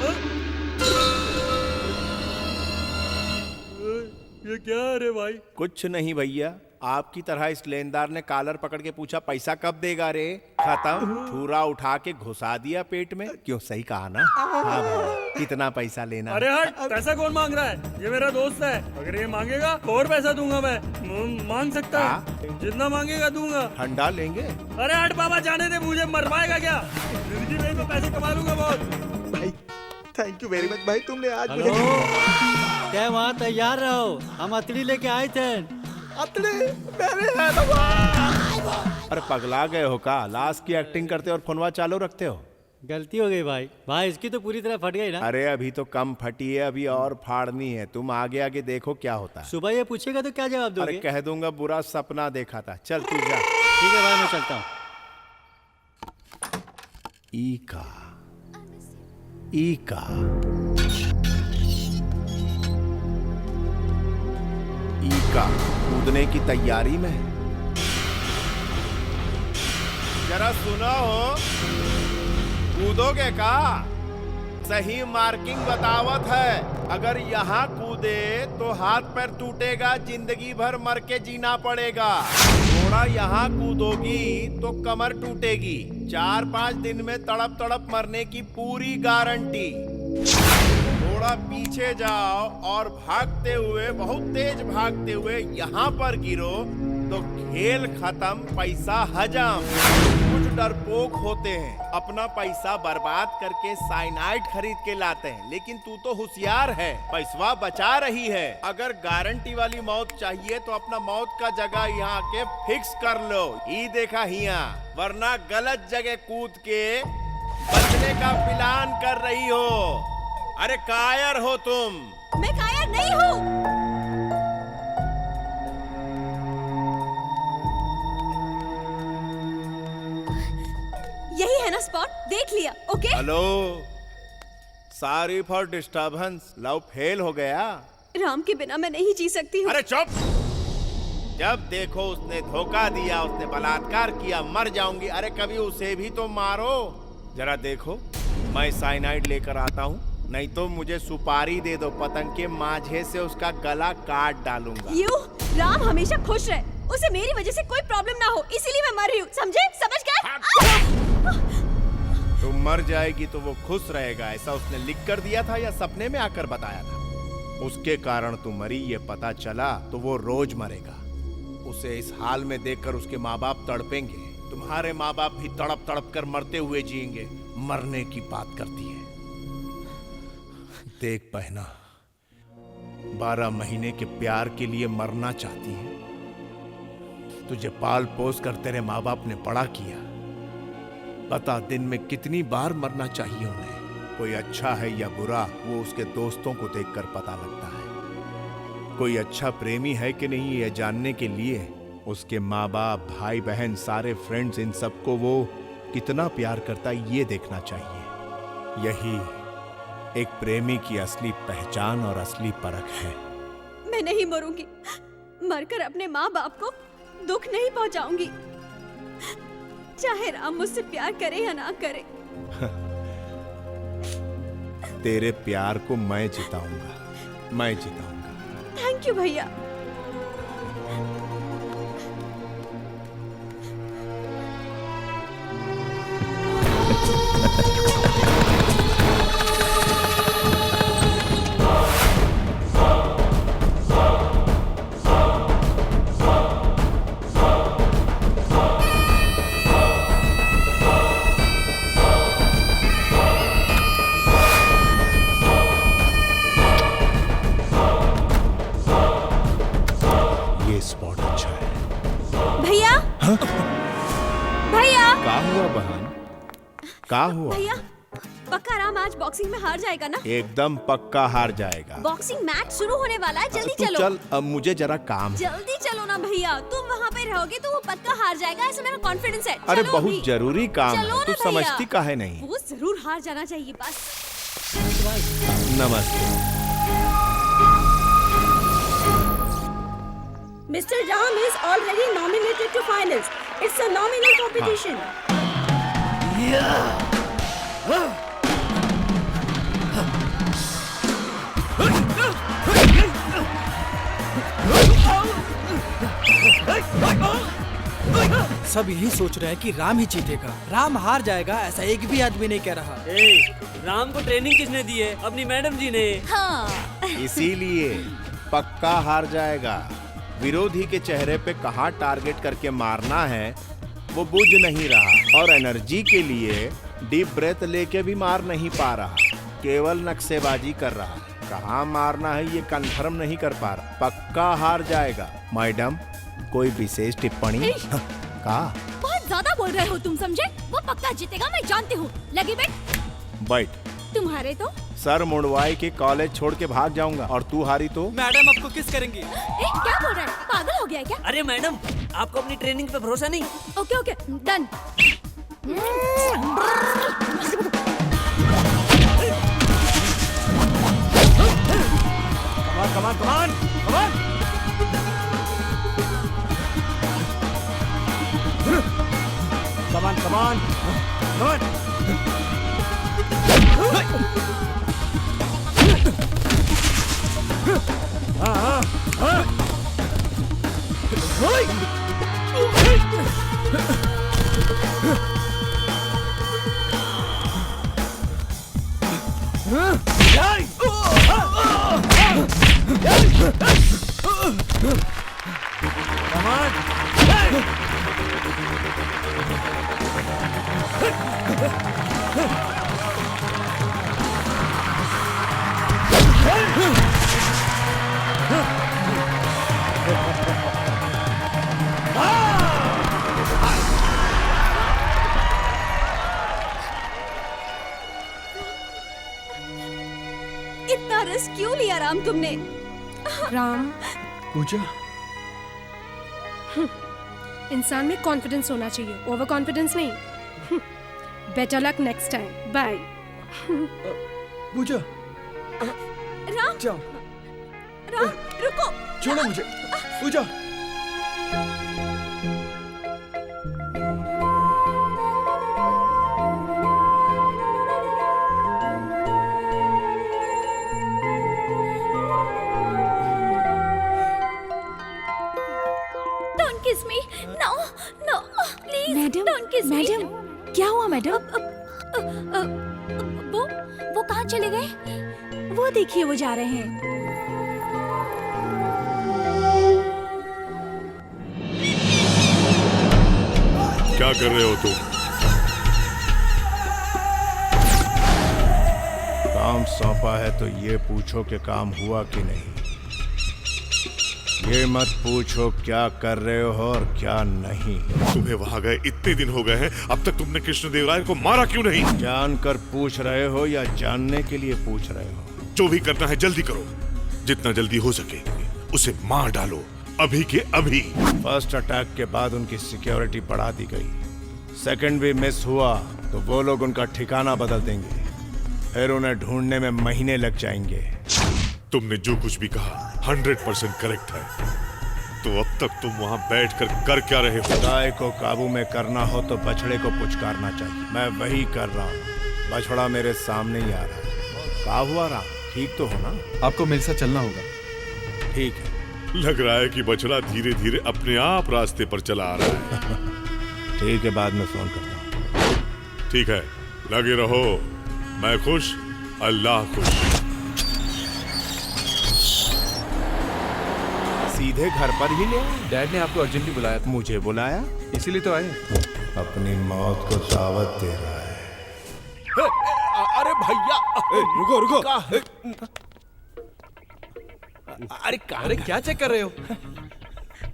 ये क्या है रे भाई? कुछ नहीं भैया, आपकी तरह इस लेनदार ने कॉलर पकड़ के पूछा पैसा कब देगा रे? खत्म, छुरा उठा के घुसा दिया पेट में। क्यों, सही कहा ना? हाँ भाई, कितना पैसा लेना? अरे हट, पैसा कौन मांग रहा है? ये मेरा दोस्त है, अगर ये मांगेगा तो और पैसा दूंगा मैं। मांग सकता है, जितना मांगेगा दूंगा। ठंडा लेंगे? अरे हट बाबा, जाने दे, मुझे मरवाएगा क्या? जिंदगी में तो पैसे कमा लूंगा बहुत। भाई थैंक यू वेरी मच भाई, तुमने आज मुझे। क्या वहाँ तैयार रहो, हम अतड़ी लेके आए थे। अतड़ी? मेरे है भगवान। अरे पगला गए हो का? लाश की एक्टिंग करते और फोनवा चालू रखते हो? गलती हो गई भाई। भाई इसकी तो पूरी तरह फट गई ना। अरे अभी तो कम फटी है, अभी और फाड़नी है। तुम आगे आगे देखो क्या होता है। सुबह ये पूछेगा तो क्या जवाब दोगे? अरे कह दूंगा बुरा सपना देखा था। चल तू जा। ठीक है भाई, मैं चलता हूँ। ईका कूदने की तैयारी में। जरा सुना हो, कूदोगे का? सही मार्किंग बतावत है, अगर यहाँ कूदे तो हाथ पैर टूटेगा, जिंदगी भर मर के जीना पड़ेगा। थोड़ा यहाँ कूदोगी तो कमर टूटेगी, 4-5 दिन में तड़प तड़प मरने की पूरी गारंटी। थोड़ा पीछे जाओ और भागते हुए, बहुत तेज भागते हुए यहाँ पर गिरो तो खेल खत्म, पैसा हजम। कुछ डरपोक होते हैं, अपना पैसा बर्बाद करके साइनाइड खरीद के लाते हैं, लेकिन तू तो होशियार है, पैसा बचा रही है। अगर गारंटी वाली मौत चाहिए तो अपना मौत का जगह यहाँ के फिक्स कर लो। ये देखा हिया, वरना गलत जगह कूद के बचने का प्लान कर रही हो। अरे कायर हो तुम। मैं कायर नहीं हूँ। यही है ना स्पॉट, देख लिया। Okay hello, sorry for disturbance. Love fail हो गया? राम के बिना मैं नहीं जी सकती हूँ। अरे चुप। जब देखो उसने धोखा दिया, उसने बलात्कार किया, मर जाऊंगी। अरे कभी उसे भी तो मारो। जरा देखो, मैं साइनाइड लेकर आता हूँ, नहीं तो मुझे सुपारी दे दो, पतंग के माझे से उसका गला काट डालूंगा। यू, राम हमेशा खुश रहे, उसे मेरी वजह से कोई प्रॉब्लम ना हो, इसीलिए मैं मर रही हूँ, समझे? समझ गए? तुम मर जाएगी तो वो खुश रहेगा, ऐसा उसने लिख कर दिया था या सपने में आकर बताया था? उसके कारण तू मरी ये पता चला तो वो रोज मरेगा। उसे इस हाल में देखकर उसके माँ बाप तड़पेंगे। तुम्हारे माँ बाप भी तड़प तड़प कर मरते हुए जिएंगे। मरने की बात करती है। देख बहना, 12 महीने के प्यार के लिए मरना चाहती है। तुझे पाल पोस कर तेरे माँ बाप ने बड़ा किया। बता दिन में कितनी बार मरना चाहिए उन्हें? कोई अच्छा है या बुरा वो उसके दोस्तों को देखकर पता लगता है। कोई अच्छा प्रेमी है कि नहीं ये जानने के लिए उसके माँ बाप, भाई बहन, सारे फ्रेंड्स, इन सबको वो कितना प्यार करता है ये देखना चाहिए। यही एक प्रेमी की असली पहचान और असली परख है। मैं नहीं मरूंगी। मरकर अपने माँ बाप को दुख नहीं पहुंचाऊंगी, चाहे राम मुझसे प्यार करे या ना करे। तेरे प्यार को मैं जिताऊंगा, मैं जिताऊंगा। थैंक यू भैया। स्पॉट अच्छा है। भैया, हाँ? भैया, क्या हुआ बहन? क्या हुआ? भैया, पक्का राम आज बॉक्सिंग में हार जाएगा ना? एकदम पक्का हार जाएगा। बॉक्सिंग मैच शुरू होने वाला है, जल्दी तू चलो। चल, अब मुझे जरा काम है। जल्दी चलो ना भैया, तुम वहाँ पे रहोगे तो वो पक्का हार जाएगा, ऐसा मेरा कॉन्फिडेंस है। अरे चलो बहुत अभी। जरूरी काम चलो है, ना तू भैया। समझती काहे नहीं? वो जरूर हार जाना चाहिए बस। नमस्ते। Mr. Ram is already nominated to finals. It's a nominal competition. सब यही सोच रहे हैं कि राम ही जीतेगा। राम हार जाएगा ऐसा एक भी आदमी नहीं कह रहा। राम को ट्रेनिंग किसने दी है? अपनी मैडम जी ने। हाँ। इसीलिए पक्का हार जाएगा। विरोधी के चेहरे पे कहाँ टारगेट करके मारना है वो बुझ नहीं रहा, और एनर्जी के लिए डीप ब्रेथ लेके भी मार नहीं पा रहा, केवल नक्शेबाजी कर रहा है। कहाँ मारना है ये कंफर्म नहीं कर पा रहा। पक्का हार जाएगा। मैडम, कोई विशेष टिप्पणी? का बहुत ज्यादा बोल रहे हो तुम, समझे? वो पक्का जीतेगा, मैं जानती हूँ। लगी बैठ। बैठ। तुम्हारे तो सर मुड़वाई के कॉलेज छोड़ के भाग जाऊंगा, और तू हारी तो? मैडम आपको किस करेंगी? क्या बोल रहा है? पागल हो गया क्या? अरे मैडम, आपको अपनी ट्रेनिंग पे भरोसा नहीं? Okay okay, done. Come on come on come on come on come on come on हाँ हाँ हाँ इतना रिस्क क्यों लिया राम तुमने? राम, पूजा, इंसान में कॉन्फिडेंस होना चाहिए, ओवर कॉन्फिडेंस नहीं। Better luck next time. Bye. Pooja, Ram, जाओ। राम रुको। छोड़ो मुझे। Pooja. Don't kiss me. No, no, please. Madam, don't kiss me. Madam, क्या हुआ मैडम? चले गए? वो देखिए वो जा रहे हैं। क्या कर रहे हो तुम? काम सौंपा है तो ये पूछो कि काम हुआ कि नहीं। ये मत पूछो क्या कर रहे हो और क्या नहीं। तुम्हें वहां गए इतने दिन हो गए हैं, अब तक तुमने कृष्णदेवराय को मारा क्यों नहीं? जानकर पूछ रहे हो या जानने के लिए पूछ रहे हो? जो भी करना है जल्दी करो, जितना जल्दी हो सके उसे मार डालो, अभी के अभी। फर्स्ट अटैक के बाद उनकी सिक्योरिटी बढ़ा दी गई। सेकंड भी मिस हुआ तो वो लोग उनका ठिकाना बदल देंगे, फिर उन्हें ढूंढने में महीने लग जाएंगे। तुमने जो कुछ भी कहा 100% करेक्ट है। तो अब तक तुम वहां बैठकर कर क्या रहे हो? गाय को काबू में करना हो तो बछड़े को पुचकारना चाहिए। मैं वही कर रहा हूँ। बछड़ा मेरे सामने ही आ रहा है। क्या हुआ राम, ठीक तो हो ना? आपको मेरे साथ चलना होगा। ठीक है। लग रहा है कि बछड़ा धीरे धीरे अपने आप रास्ते पर चला आ रहा है। ठीक है, बाद में फोन करता हूँ। ठीक है, लगे रहो। मैं खुश, अल्लाह खुश। सीधे घर पर ही ले आए? डैड ने आपको अर्जेंटली बुलाया था। मुझे बुलाया? इसीलिए तो आए। अपनी मौत को दावत दे रहा है। अरे भैया, रुको रुको। अरे क्या चेक कर रहे हो?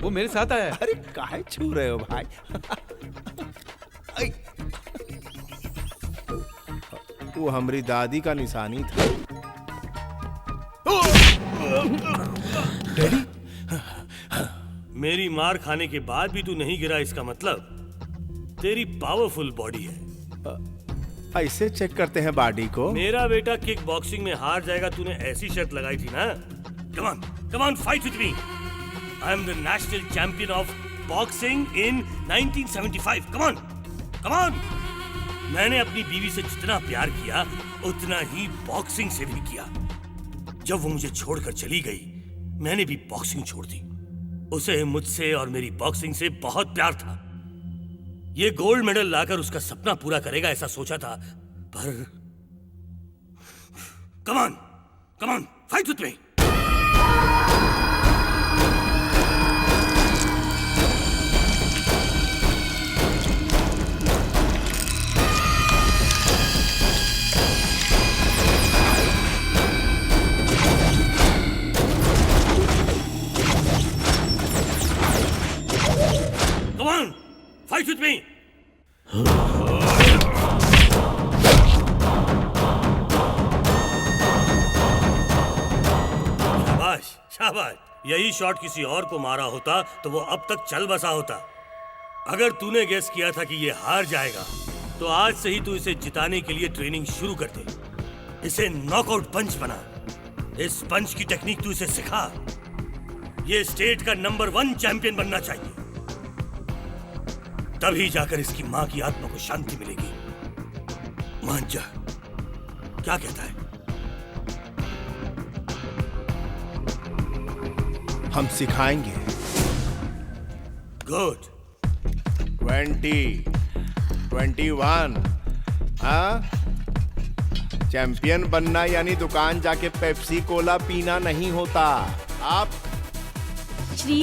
वो मेरे साथ आया है। अरे काहे छू रहे हो भाई? वो हमारी दादी का निशानी था। डैडी, मेरी मार खाने के बाद भी तू नहीं गिरा, इसका मतलब तेरी पावरफुल बॉडी है। ऐसे चेक करते हैं बॉडी को? मेरा बेटा किक बॉक्सिंग में हार जाएगा, तूने ऐसी शर्त लगाई थी ना। Come on fight with me. I am the national champion of boxing in 1975। Come on. मैंने अपनी बीवी से जितना प्यार किया उतना ही बॉक्सिंग से भी किया। जब वो मुझे छोड़कर चली गई, मैंने भी बॉक्सिंग छोड़ दी। उसे मुझसे और मेरी बॉक्सिंग से बहुत प्यार था। ये गोल्ड मेडल लाकर उसका सपना पूरा करेगा ऐसा सोचा था, पर come on fight with me. Fight with me! शाबाश। यही शॉट किसी और को मारा होता तो वो अब तक चल बसा होता। अगर तूने गेस किया था कि ये हार जाएगा तो आज से ही तू इसे जिताने के लिए ट्रेनिंग शुरू कर दे। इसे नॉकआउट पंच बना। इस पंच की टेक्निक तू इसे सिखा। ये स्टेट का नंबर 1 चैंपियन बनना चाहिए। तभी जाकर इसकी मां की आत्मा को शांति मिलेगी। मान जा, क्या कहता है? हम सिखाएंगे। गुड। 20, 21। हाँ, चैंपियन बनना यानी दुकान जाके पेप्सी कोला पीना नहीं होता। आप श्री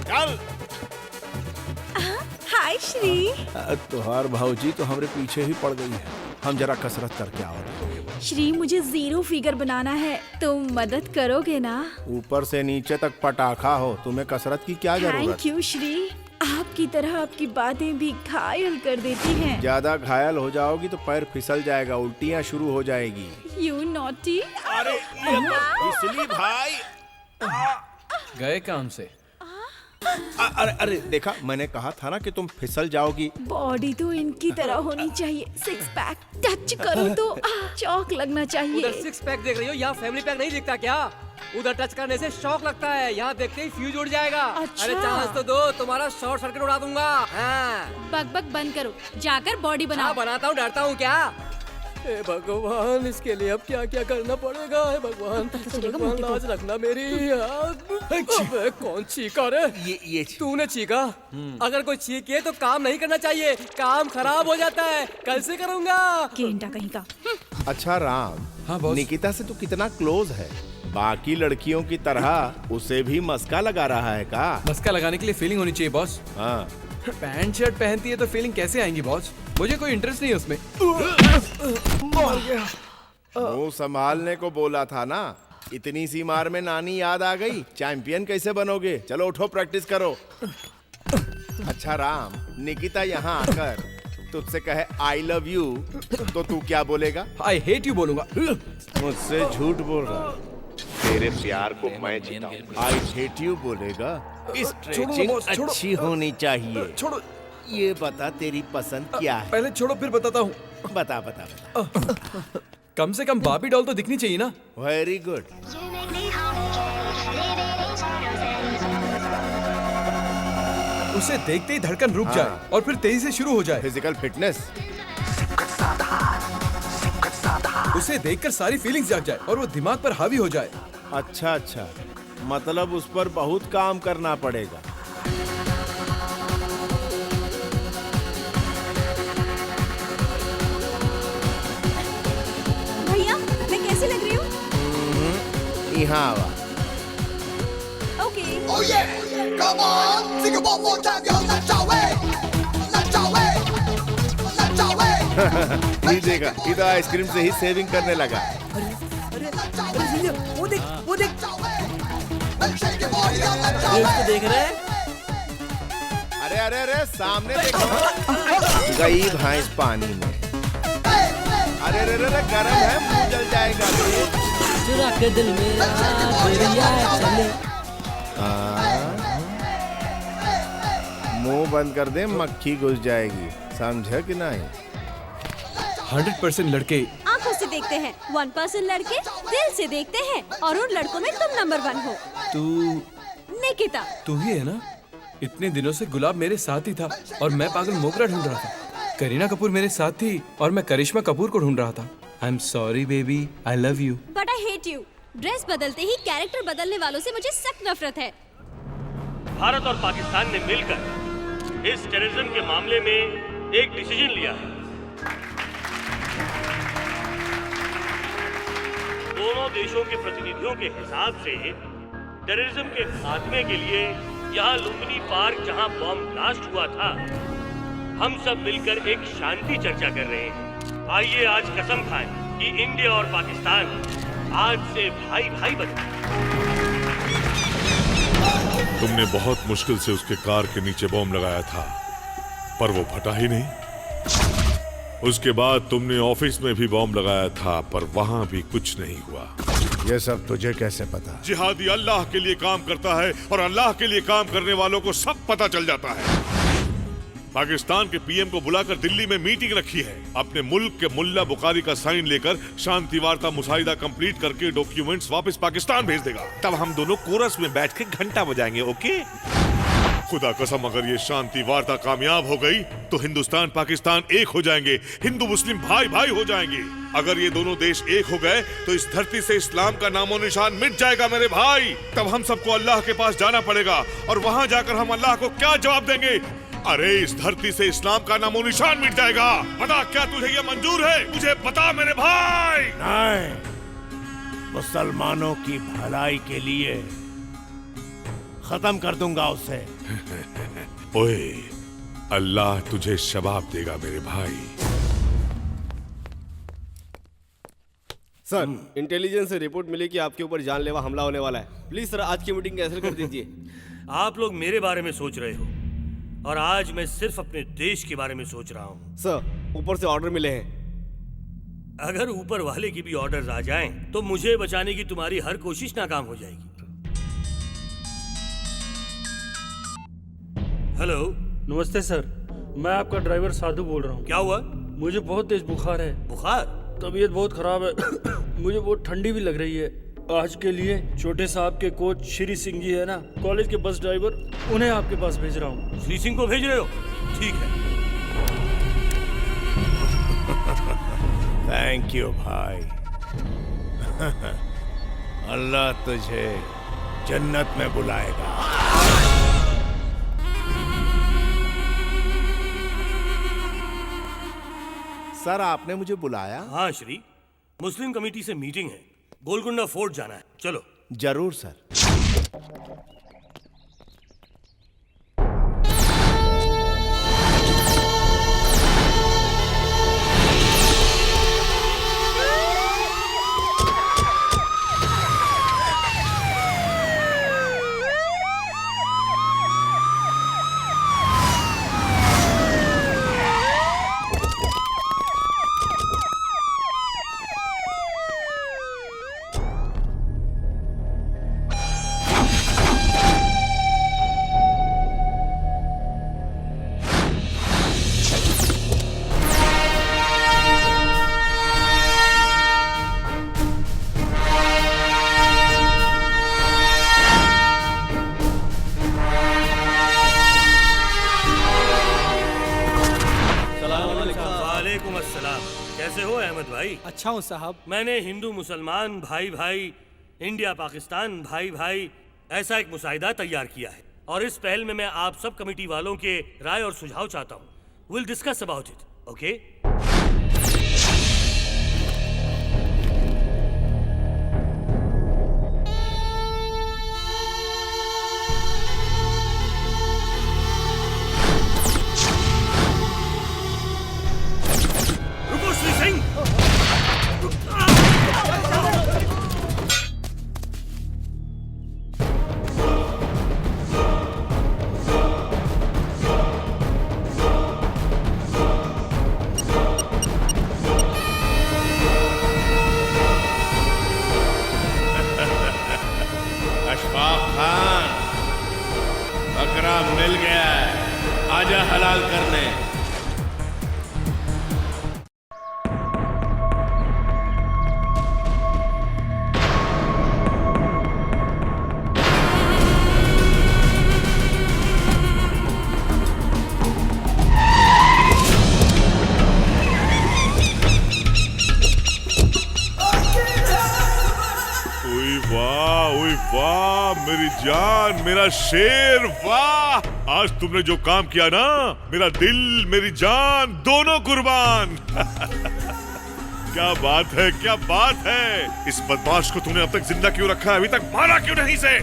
चल। हाय श्री। तुहार भाऊजी तो हमारे पीछे ही पड़ गई है। हम जरा कसरत करके आओ। श्री, मुझे 0 फिगर बनाना है, तुम मदद करोगे ना? ऊपर से नीचे तक पटाखा हो, तुम्हें कसरत की क्या जरूरत? Thank you Shri. आपकी तरह आपकी बातें भी घायल कर देती हैं। ज्यादा घायल हो जाओगी तो पैर फिसल जाएगा, उल्टियाँ शुरू हो जाएगी। You naughty. अरे इसलिए भाई गए काम से। अरे देखा, मैंने कहा था ना कि तुम फिसल जाओगी। बॉडी तो इनकी तरह होनी चाहिए। 6 पैक टच करो तो शौक लगना चाहिए। उधर 6 पैक देख रही हो, यहाँ फैमिली पैक नहीं दिखता क्या? उधर टच करने से शौक लगता है, यहाँ देखते ही फ्यूज उड़ जाएगा। अच्छा। अरे चांस तो दो, तुम्हारा शॉर्ट सर्किट उड़ा दूंगा। हाँ। बक बक बंद करो, जाकर बॉडी बनाओ। बनाता हूँ, डरता हूँ क्या? हे भगवान, इसके लिए अब क्या क्या करना पड़ेगा? हे भगवान, भगवान लाज रखना मेरी। अबे कौन चीखा रे? ये तूने चीखा? अगर कोई चीखे तो काम नहीं करना चाहिए, काम खराब हो जाता है। कल से करूंगा। गेंडा कहीं का। अच्छा राम, हाँ बॉस। निकिता से तू कितना क्लोज है? बाकी लड़कियों की तरह उसे भी मस्का लगा रहा है का? मस्का लगाने के लिए फीलिंग होनी चाहिए बॉस। हाँ। पैंट शर्ट पहनती है तो फीलिंग कैसे आएंगी बॉस? मुझे कोई इंटरेस्ट नहीं है उसमें। मुंह संभालने को बोला था ना। इतनी सी मार में नानी याद आ गई। चैंपियन कैसे बनोगे? चलो उठो, प्रैक्टिस करो। अच्छा राम, निकिता यहाँ आकर तुझसे कहे आई लव यू तो तू क्या बोलेगा? आई हेट यू बोलूंगा। मुझसे झूठ बोल रहा। तेरे प्यार को मैं जीता। आई हेट यू बोलेगा। स्ट्रेचिंग अच्छी होनी चाहिए। छोड़ो। ये बता तेरी पसंद क्या है? पहले छोड़ो फिर बताता हूँ। बता बता बता। कम से कम बाबी डॉल तो दिखनी चाहिए ना। Very good. उसे देखते ही धड़कन रुक जाए और फिर तेजी से शुरू हो जाए। Physical fitness. उसे देखकर सारी फीलिंग्स जाग जाए और वो दिमाग पर हावी हो जाए। अच्छा अच्छा, मतलब उस पर बहुत काम करना पड़ेगा। भैया मैं कैसी लग रही हूँ? यहाँ आवा। Okay. Oh yeah, come on, sing it one more time, yo, let's go away, let's go away, let's go away. ये देखा, ये तो आइसक्रीम से ही सेविंग करने लगा। वो देख, वो देख। तो देख रहे हैं? अरे अरे अरे सामने देखो। गई भैंस पानी में। अरे अरे अरे गरम है, मुंह जल जाएगा। चुरा के दिल मेरा दरिया चले। मुंह बंद कर दे, मक्खी घुस जाएगी। समझा कि नहीं? 100% लड़के आंखों से देखते हैं, 1% लड़के दिल से देखते हैं, और उन लड़कों में तुम नंबर 1 हो। तू निकिता। तू ही है ना? इतने दिनों से गुलाब मेरे साथ ही था और मैं पागल मोगरा ढूंढ रहा था। करीना कपूर मेरे साथ थी और मैं करिश्मा कपूर को ढूंढ रहा था। I am sorry baby, I love you. But I hate you. Dress बदलते ही कैरेक्टर बदलने वालों से मुझे सख्त नफरत है। भारत और पाकिस्तान ने मिलकर इस टेररिज्म के मामले में एक डिसीजन लिया है। दोनों देशों के प्रतिनिधियों के हिसाब से टेररिज्म के खात्मे के लिए यहाँ लुम्बिनी पार्क जहाँ बॉम्ब ब्लास्ट हुआ था, हम सब मिलकर एक शांति चर्चा कर रहे हैं। आइए आज कसम खाएं कि इंडिया और पाकिस्तान आज से भाई भाई बने। तुमने बहुत मुश्किल से उसके कार के नीचे बॉम्ब लगाया था, पर वो फटा ही नहीं। उसके बाद तुमने ऑफिस में भी बॉम्ब लगाया था, पर वहां भी कुछ नहीं हुआ। ये सब तुझे कैसे पता? जिहादी अल्लाह के लिए काम करता है और अल्लाह के लिए काम करने वालों को सब पता चल जाता है। पाकिस्तान के पीएम को बुलाकर दिल्ली में मीटिंग रखी है। अपने मुल्क के मुल्ला बुखारी का साइन लेकर शांति वार्ता मुसाहिदा कंप्लीट करके डॉक्यूमेंट्स वापस पाकिस्तान भेज देगा। तब हम दोनों कोरस में बैठ के घंटा बजाएंगे। ओके? खुदा कसम, अगर ये शांति वार्ता कामयाब हो गई तो हिंदुस्तान पाकिस्तान एक हो जाएंगे, हिंदू मुस्लिम भाई भाई हो जाएंगे। अगर ये दोनों देश एक हो गए तो इस धरती से इस्लाम का नामो निशान मिट जाएगा मेरे भाई। तब हम सबको अल्लाह के पास जाना पड़ेगा और वहां जाकर हम अल्लाह को क्या जवाब देंगे? अरे इस धरती से इस्लाम का नामो निशान मिट जाएगा। बता, क्या तुझे ये मंजूर है? मुझे बता मेरे भाई। नहीं, मुसलमानों की भलाई के लिए खत्म कर दूंगा उसे। ओए, अल्लाह तुझे शबाब देगा मेरे भाई। सर, इंटेलिजेंस से रिपोर्ट मिली कि आपके ऊपर जानलेवा हमला होने वाला है। प्लीज सर, आज की मीटिंग कैंसिल कर दीजिए। आप लोग मेरे बारे में सोच रहे हो और आज मैं सिर्फ अपने देश के बारे में सोच रहा हूँ। सर, ऊपर से ऑर्डर मिले हैं। अगर ऊपर वाले की भी ऑर्डर्स आ जाएं, तो मुझे बचाने की तुम्हारी हर कोशिश नाकाम हो जाएगी। हेलो। नमस्ते सर, मैं आपका ड्राइवर साधु बोल रहा हूँ। क्या हुआ? मुझे बहुत तेज बुखार है। बुखार? तबीयत बहुत खराब है। मुझे बहुत ठंडी भी लग रही है। आज के लिए छोटे साहब के कोच श्री सिंह जी है ना, कॉलेज के बस ड्राइवर, उन्हें आपके पास भेज रहा हूँ। श्री सिंह को भेज रहे हो? ठीक है। थैंक यू भाई। अल्लाह तुझे जन्नत में बुलाएगा। सर आपने मुझे बुलाया? हाँ श्री, मुस्लिम कमेटी से मीटिंग है, गोलकुंडा फोर्ट जाना है, चलो। जरूर सर। कैसे हो अहमद भाई? अच्छा हूँ साहब। मैंने हिंदू मुसलमान भाई भाई, इंडिया पाकिस्तान भाई भाई ऐसा एक मुसाहिदा तैयार किया है और इस पहल में मैं आप सब कमेटी वालों के राय और सुझाव चाहता हूँ। Will discuss about it, okay? मिल गया है, आजा हलाल करने। वाह मेरी जान, मेरा शेर, वाह! आज तुमने जो काम किया ना, मेरा दिल मेरी जान दोनों कुर्बान। क्या बात है, क्या बात है। इस बदमाश को तूने अब तक जिंदा क्यों रखा है? अभी तक मारा क्यों नहीं से?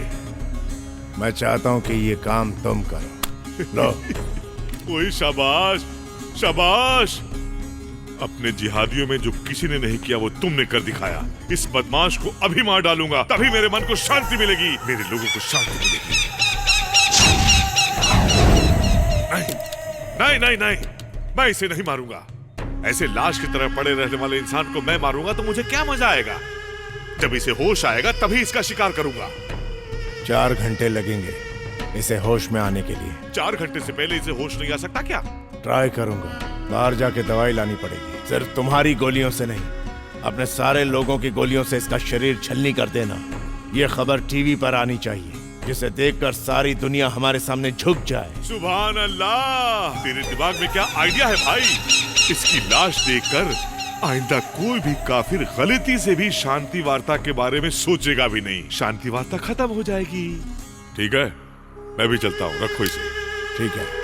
मैं चाहता हूं कि ये काम तुम करो। लो। वही, शाबाश शाबाश। अपने जिहादियों में जो किसी ने नहीं किया वो तुमने कर दिखाया। इस बदमाश को अभी मार डालूंगा, तभी मेरे मन को शांति मिलेगी, मेरे लोगों को शांति मिलेगी। नहीं नहीं नहीं, मैं इसे नहीं मारूंगा। ऐसे लाश की तरह पड़े रहने वाले इंसान को मैं मारूंगा तो मुझे क्या मजा आएगा? जब इसे होश आएगा तभी इसका शिकार करूंगा। 4 घंटे लगेंगे इसे होश में आने के लिए। 4 घंटे से पहले इसे होश नहीं आ सकता क्या? ट्राई करूंगा। बाहर जाके दवाई लानी पड़ेगी। सिर्फ तुम्हारी गोलियों से नहीं, अपने सारे लोगों की गोलियों से इसका शरीर छलनी कर देना। ये खबर टीवी पर आनी चाहिए, जिसे देखकर सारी दुनिया हमारे सामने झुक जाए। सुभान अल्लाह, तेरे दिमाग में क्या आइडिया है भाई? इसकी लाश देखकर आइंदा कोई भी काफिर गलती से भी शांति वार्ता के बारे में सोचेगा भी नहीं। शांति वार्ता खत्म हो जाएगी। ठीक है, मैं भी चलता हूँ, रखो इसे। ठीक है।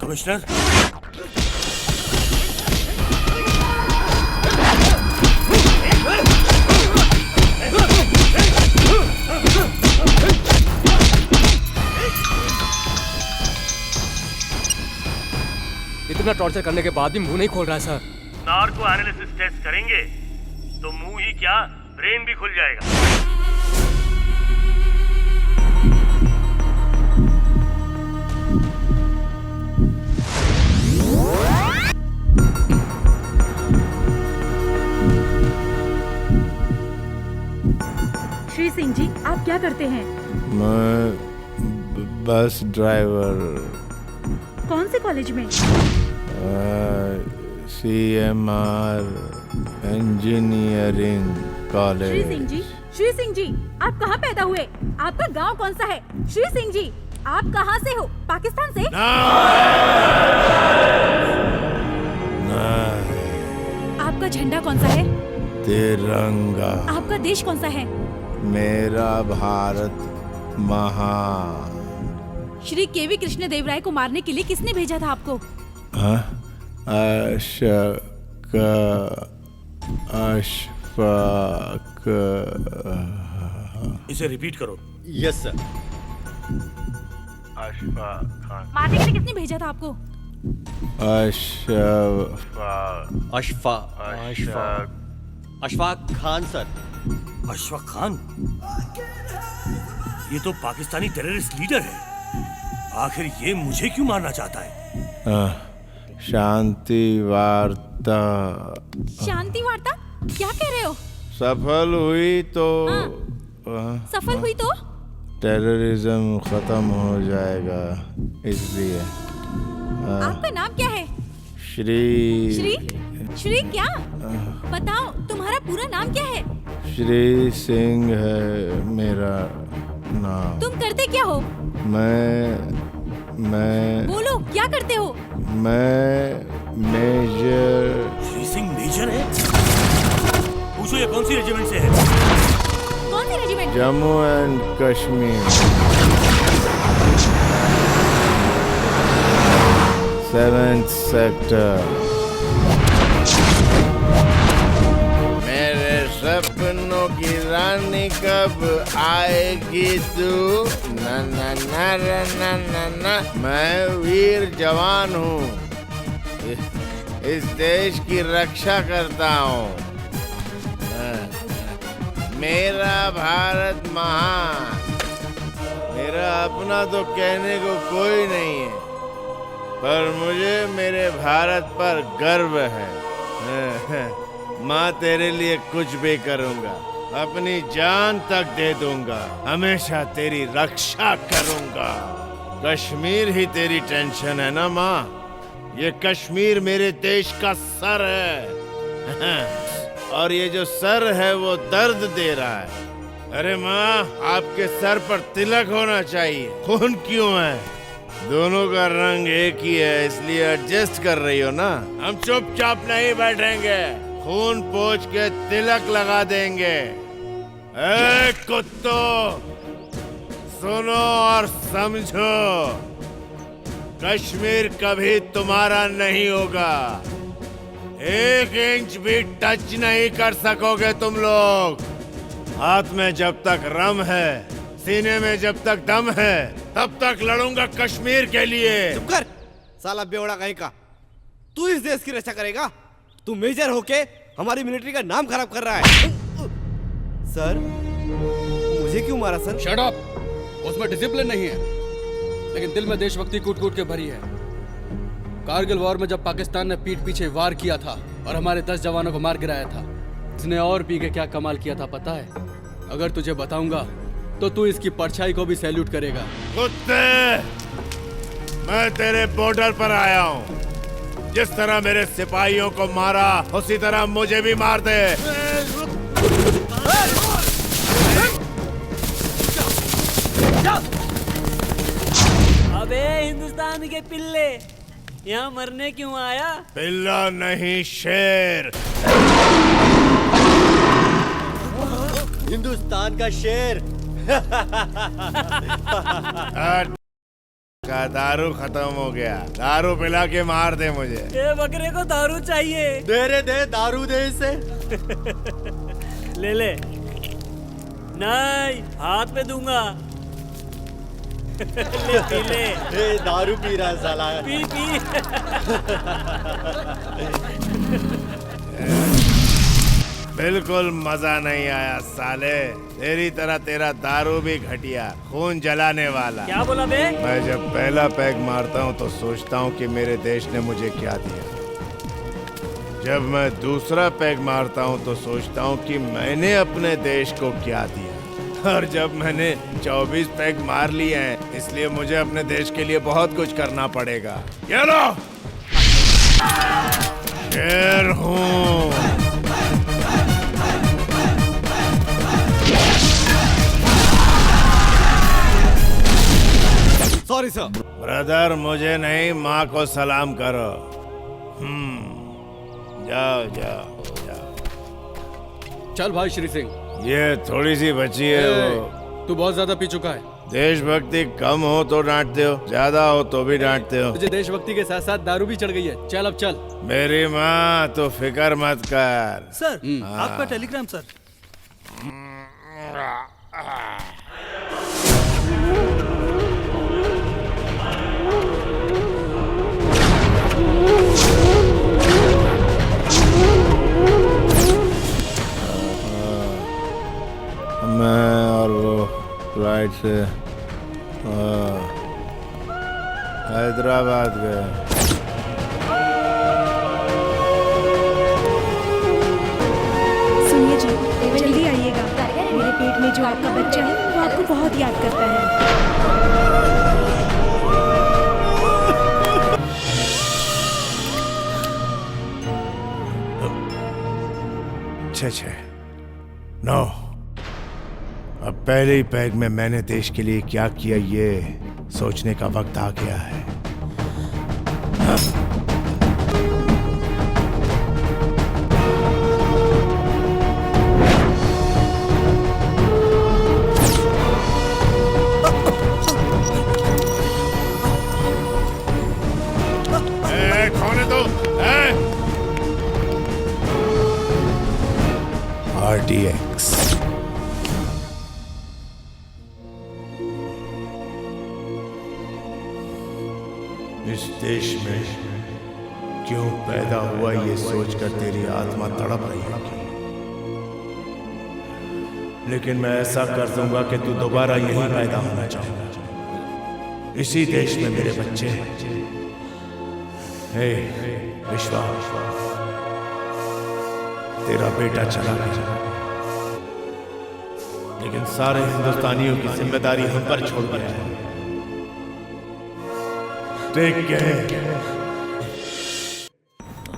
कमिश्नर, इतना टॉर्चर करने के बाद भी मुंह नहीं खोल रहा है सर। नार्को एनालिसिस टेस्ट करेंगे तो मुंह ही क्या, ब्रेन भी खुल जाएगा। श्री सिंह जी, आप क्या करते हैं? मैं बस ड्राइवर। कौन से कॉलेज में? CMR engineering Shri college. Singh ji, आप कहाँ पैदा हुए? आपका गांव कौन सा है? श्री सिंह जी, आप कहाँ से हो? पाकिस्तान से? आपका झंडा कौन सा है? तिरंगा। आपका देश कौन सा है? मेरा भारत महान। श्री केवी कृष्णदेव राय को मारने के लिए किसने भेजा था आपको? अशफाक। इसे रिपीट करो। Yes sir. अशफाक खान। मारने के लिए किसने भेजा था आपको? अशफाक खान सर। अशफाक खान? ये तो पाकिस्तानी टेररिस्ट लीडर है। आखिर ये मुझे क्यों मारना चाहता है? शांति वार्ता। शांति वार्ता? क्या कह रहे हो? सफल हुई तो सफल हुई तो टेररिज्म खत्म हो जाएगा, इसलिए। आपका नाम क्या है? श्री क्या? बताओ, तुम्हारा पूरा नाम क्या है? श्री सिंह है मेरा नाम। तुम करते क्या हो? मैं बोलो, क्या करते हो? मैं मेजर। श्री सिंह मेजर है? पूछो ये कौन सी रेजिमेंट से है? कौन सी regiment? Jammu and Kashmir 7th sector. मेरे सपनों की रानी कब आएगी तू? ना ना ना ना ना ना। मैं वीर जवान हूँ, इस देश की रक्षा करता हूँ। मेरा भारत महान। मेरा अपना तो कहने को कोई नहीं है, पर मुझे मेरे भारत पर गर्व है। माँ, तेरे लिए कुछ भी करूँगा, अपनी जान तक दे दूंगा, हमेशा तेरी रक्षा करूँगा। कश्मीर ही तेरी टेंशन है ना माँ? ये कश्मीर मेरे देश का सर है और ये जो सर है वो दर्द दे रहा है। अरे माँ, आपके सर पर तिलक होना चाहिए। खून क्यों है? दोनों का रंग एक ही है, इसलिए एडजस्ट कर रही हो ना? हम चुपचाप नहीं बैठेंगे, खून पोंछ के तिलक लगा देंगे। ए कुत्तों, सुनो और समझो, कश्मीर कभी तुम्हारा नहीं होगा। 1 इंच भी टच नहीं कर सकोगे तुम लोग। हाथ में जब तक रम है, सीने में जब तक दम है, तब तक लड़ूंगा कश्मीर के लिए। चुप कर, साला बेवड़ा कहीं का। तू इस देश की रक्षा करेगा? तू मेजर होके हमारी मिलिट्री का नाम खराब कर रहा है। सर, मुझे क्यों मारा सर? Shut up. उसमें डिसिप्लिन नहीं है, लेकिन दिल में देशभक्ति कूट कूट के भरी है। कारगिल वॉर में जब पाकिस्तान ने पीठ पीछे वार किया था और हमारे 10 जवानों को मार गिराया था, इसने और पी के क्या कमाल किया था पता है? अगर तुझे बताऊंगा तो तू इसकी परछाई को भी सैल्यूट करेगा। कुत्ते, मैं तेरे बॉर्डर पर आया हूँ। जिस तरह मेरे सिपाहियों को मारा, उसी तरह मुझे भी मार दे। अबे हिंदुस्तान के पिल्ले, यहाँ मरने क्यों आया? पिल्ला नहीं, शेर। हिंदुस्तान का शेर। का दारू खत्म हो गया, दारू पिला के मार दे मुझे। ये बकरे को दारू चाहिए। दे दारू दे इसे। ले नहीं, हाथ पे दूंगा। ले पी ले। दारू पी रहा है साला। पी। बिल्कुल मजा नहीं आया साले। तेरी तरह तेरा दारू भी घटिया, खून जलाने वाला। क्या बोला बे? मैं जब पहला पैग मारता हूँ तो सोचता हूँ कि मेरे देश ने मुझे क्या दिया। जब मैं दूसरा पैग मारता हूँ तो सोचता हूँ कि मैंने अपने देश को क्या दिया। और जब मैंने 24 पैग मार लिए हैं, इसलिए मुझे अपने देश के लिए बहुत कुछ करना पड़ेगा। ये लो, ब्रदर, मुझे नहीं, माँ को सलाम करो। जाओ जाओ जाओ। चल भाई श्री सिंह। ये थोड़ी सी बची है वो। तू बहुत ज्यादा पी चुका है। देशभक्ति कम हो तो डांटते हो, ज्यादा हो तो भी डांटते हो। तुझे देशभक्ति के साथ साथ दारू भी चढ़ गई है। चल अब चल। मेरी माँ तो फिक्र मत कर। सर आपका टेलीग्राम सर। मैं और वो फ्लाइट से हैदराबाद गए। सुनिए जी, जल्दी आइएगा। मेरे पेट में जो आपका बच्चा है वो आपको बहुत याद करता है। छः 9। अब पहले ही पैग में मैंने देश के लिए क्या किया ये सोचने का वक्त आ गया है। कौन है तू? RTX। इस देश में क्यों पैदा हुआ ये सोचकर तेरी आत्मा तड़प रही होगी, लेकिन मैं ऐसा कर दूंगा कि तू दोबारा यहीं पैदा होना चाहेगा। इसी देश में मेरे बच्चे हैं। हे विश्वा, तेरा बेटा चला गया, लेकिन सारे हिंदुस्तानियों की जिम्मेदारी हम पर छोड़ गया है।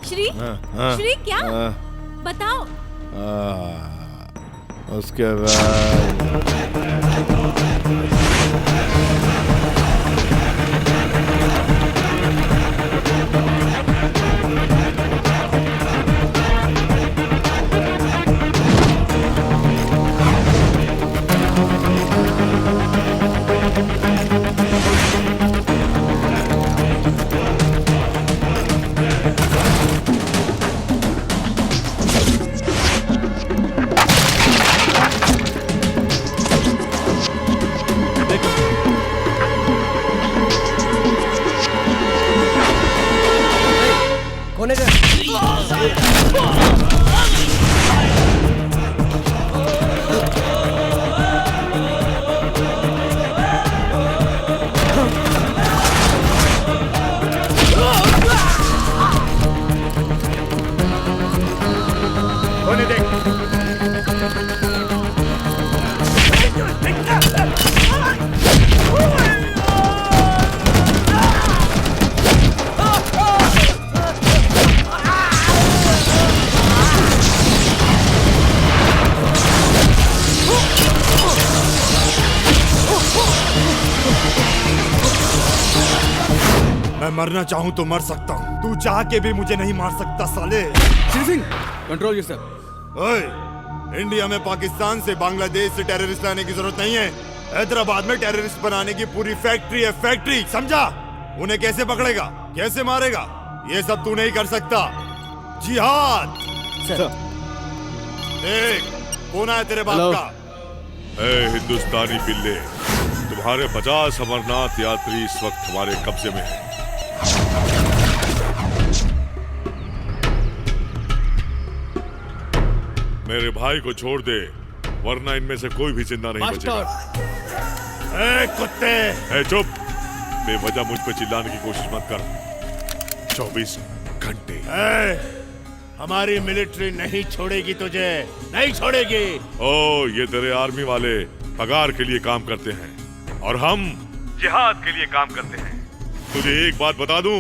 श्री श्री क्या बताओ। उसके बाद मरना चाहूं तो मर सकता हूं, तू चाह के भी मुझे नहीं मार सकता साले। Shri Singh, control yourself. ओए, इंडिया में पाकिस्तान से बांग्लादेश से टेररिस्ट लाने की जरूरत नहीं है। हैदराबाद में टेररिस्ट बनाने की पूरी फैक्ट्री है, फैक्ट्री, समझा? उन्हें कैसे पकड़ेगा, कैसे मारेगा, ये सब तू नहीं कर सकता। जिहाद। देख, कौन है तेरे बाप का? ए हिंदुस्तानी पिल्ले, तुम्हारे 50 अमरनाथ यात्री इस वक्त हमारे कब्जे में हैं। मेरे भाई को छोड़ दे, वरना इनमें से कोई भी जिंदा नहीं बचेगा। ए कुत्ते! ए चुप! बेवजह मुझ पे चिल्लाने की कोशिश मत कर। 24 घंटे। हमारी मिलिट्री नहीं छोड़ेगी तुझे, नहीं छोड़ेगी। ओ, ये तेरे आर्मी वाले पगार के लिए काम करते हैं और हम जिहाद के लिए काम करते हैं। तुझे एक बात बता दूं,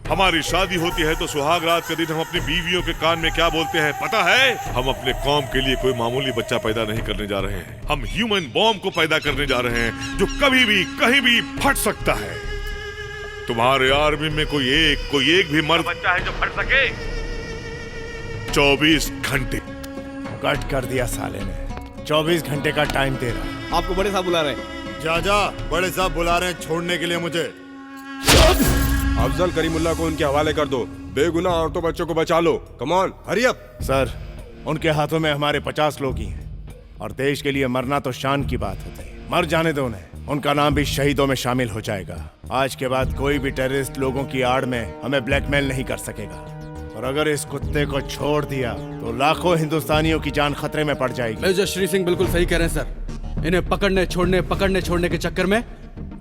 हमारी शादी होती है तो सुहाग रात के दिन हम अपनी बीवियों के कान में क्या बोलते हैं पता है? हम अपने कौम के लिए कोई मामूली बच्चा पैदा नहीं करने जा रहे हैं, हम ह्यूमन बॉम्ब को पैदा करने जा रहे हैं जो कभी भी कहीं भी फट सकता है। तुम्हारे आर्मी में कोई एक भी मर्द बच्चा है जो फट सके? 24 घंटे। कट कर दिया साले ने। 24 घंटे का टाइम दे रहा है। आपको बड़े साहब बुला रहे हैं। जा बड़े साहब बुला रहे हैं छोड़ने के लिए मुझे। अफजल करीमुल्लाह को उनके हवाले कर दो। बेगुनाह औरतों बच्चों को बचा लो। Come on, hurry up. Sir, उनके हाथों में हमारे 50 लोग ही हैं और देश के लिए मरना तो शान की बात होती है। मर जाने दो उन्हें, उनका नाम भी शहीदों में शामिल हो जाएगा। आज के बाद कोई भी टेररिस्ट लोगों की आड़ में हमें ब्लैकमेल नहीं कर सकेगा। और अगर इस कुत्ते को छोड़ दिया तो लाखों हिंदुस्तानियों की जान खतरे में पड़ जाएगी। मेजर श्री सिंह बिल्कुल सही कह रहे हैं सर। इन्हें पकड़ने छोड़ने के चक्कर में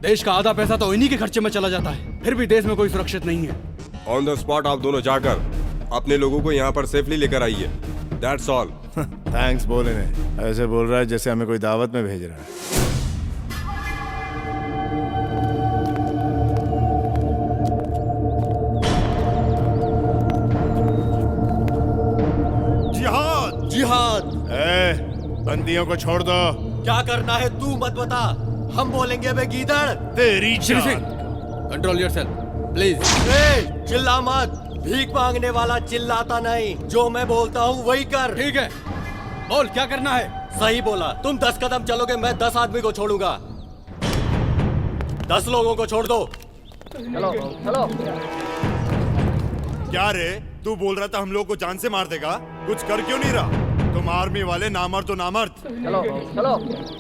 देश का आधा पैसा तो इन्हीं के खर्चे में चला जाता है। फिर भी देश में कोई सुरक्षित नहीं है। ऑन द स्पॉट आप दोनों जाकर अपने लोगों को यहाँ पर सेफली लेकर आइए। That's all. थैंक्स बोल इन्हें। ऐसे बोल रहा है जैसे हमें कोई दावत में भेज रहा है। जिहाद। बंदियों को छोड़ दो। क्या करना है तू मत बता, हम बोलेंगे बे गीदड़। तेरी जान। Control yourself please. चिल्ला मत। भीख मांगने वाला चिल्लाता नहीं, जो मैं बोलता हूँ वही कर। ठीक है, बोल क्या करना है। सही बोला। तुम 10 कदम चलोगे, मैं 10 आदमी को छोड़ूंगा। 10 लोगों को छोड़ दो। चलो चलो। क्या रे, तू बोल रहा था हम लोग को जान से मार देगा, कुछ कर क्यों नहीं रहा? तुम आर्मी वाले नामर्द तो नामर्द। चलो चलो।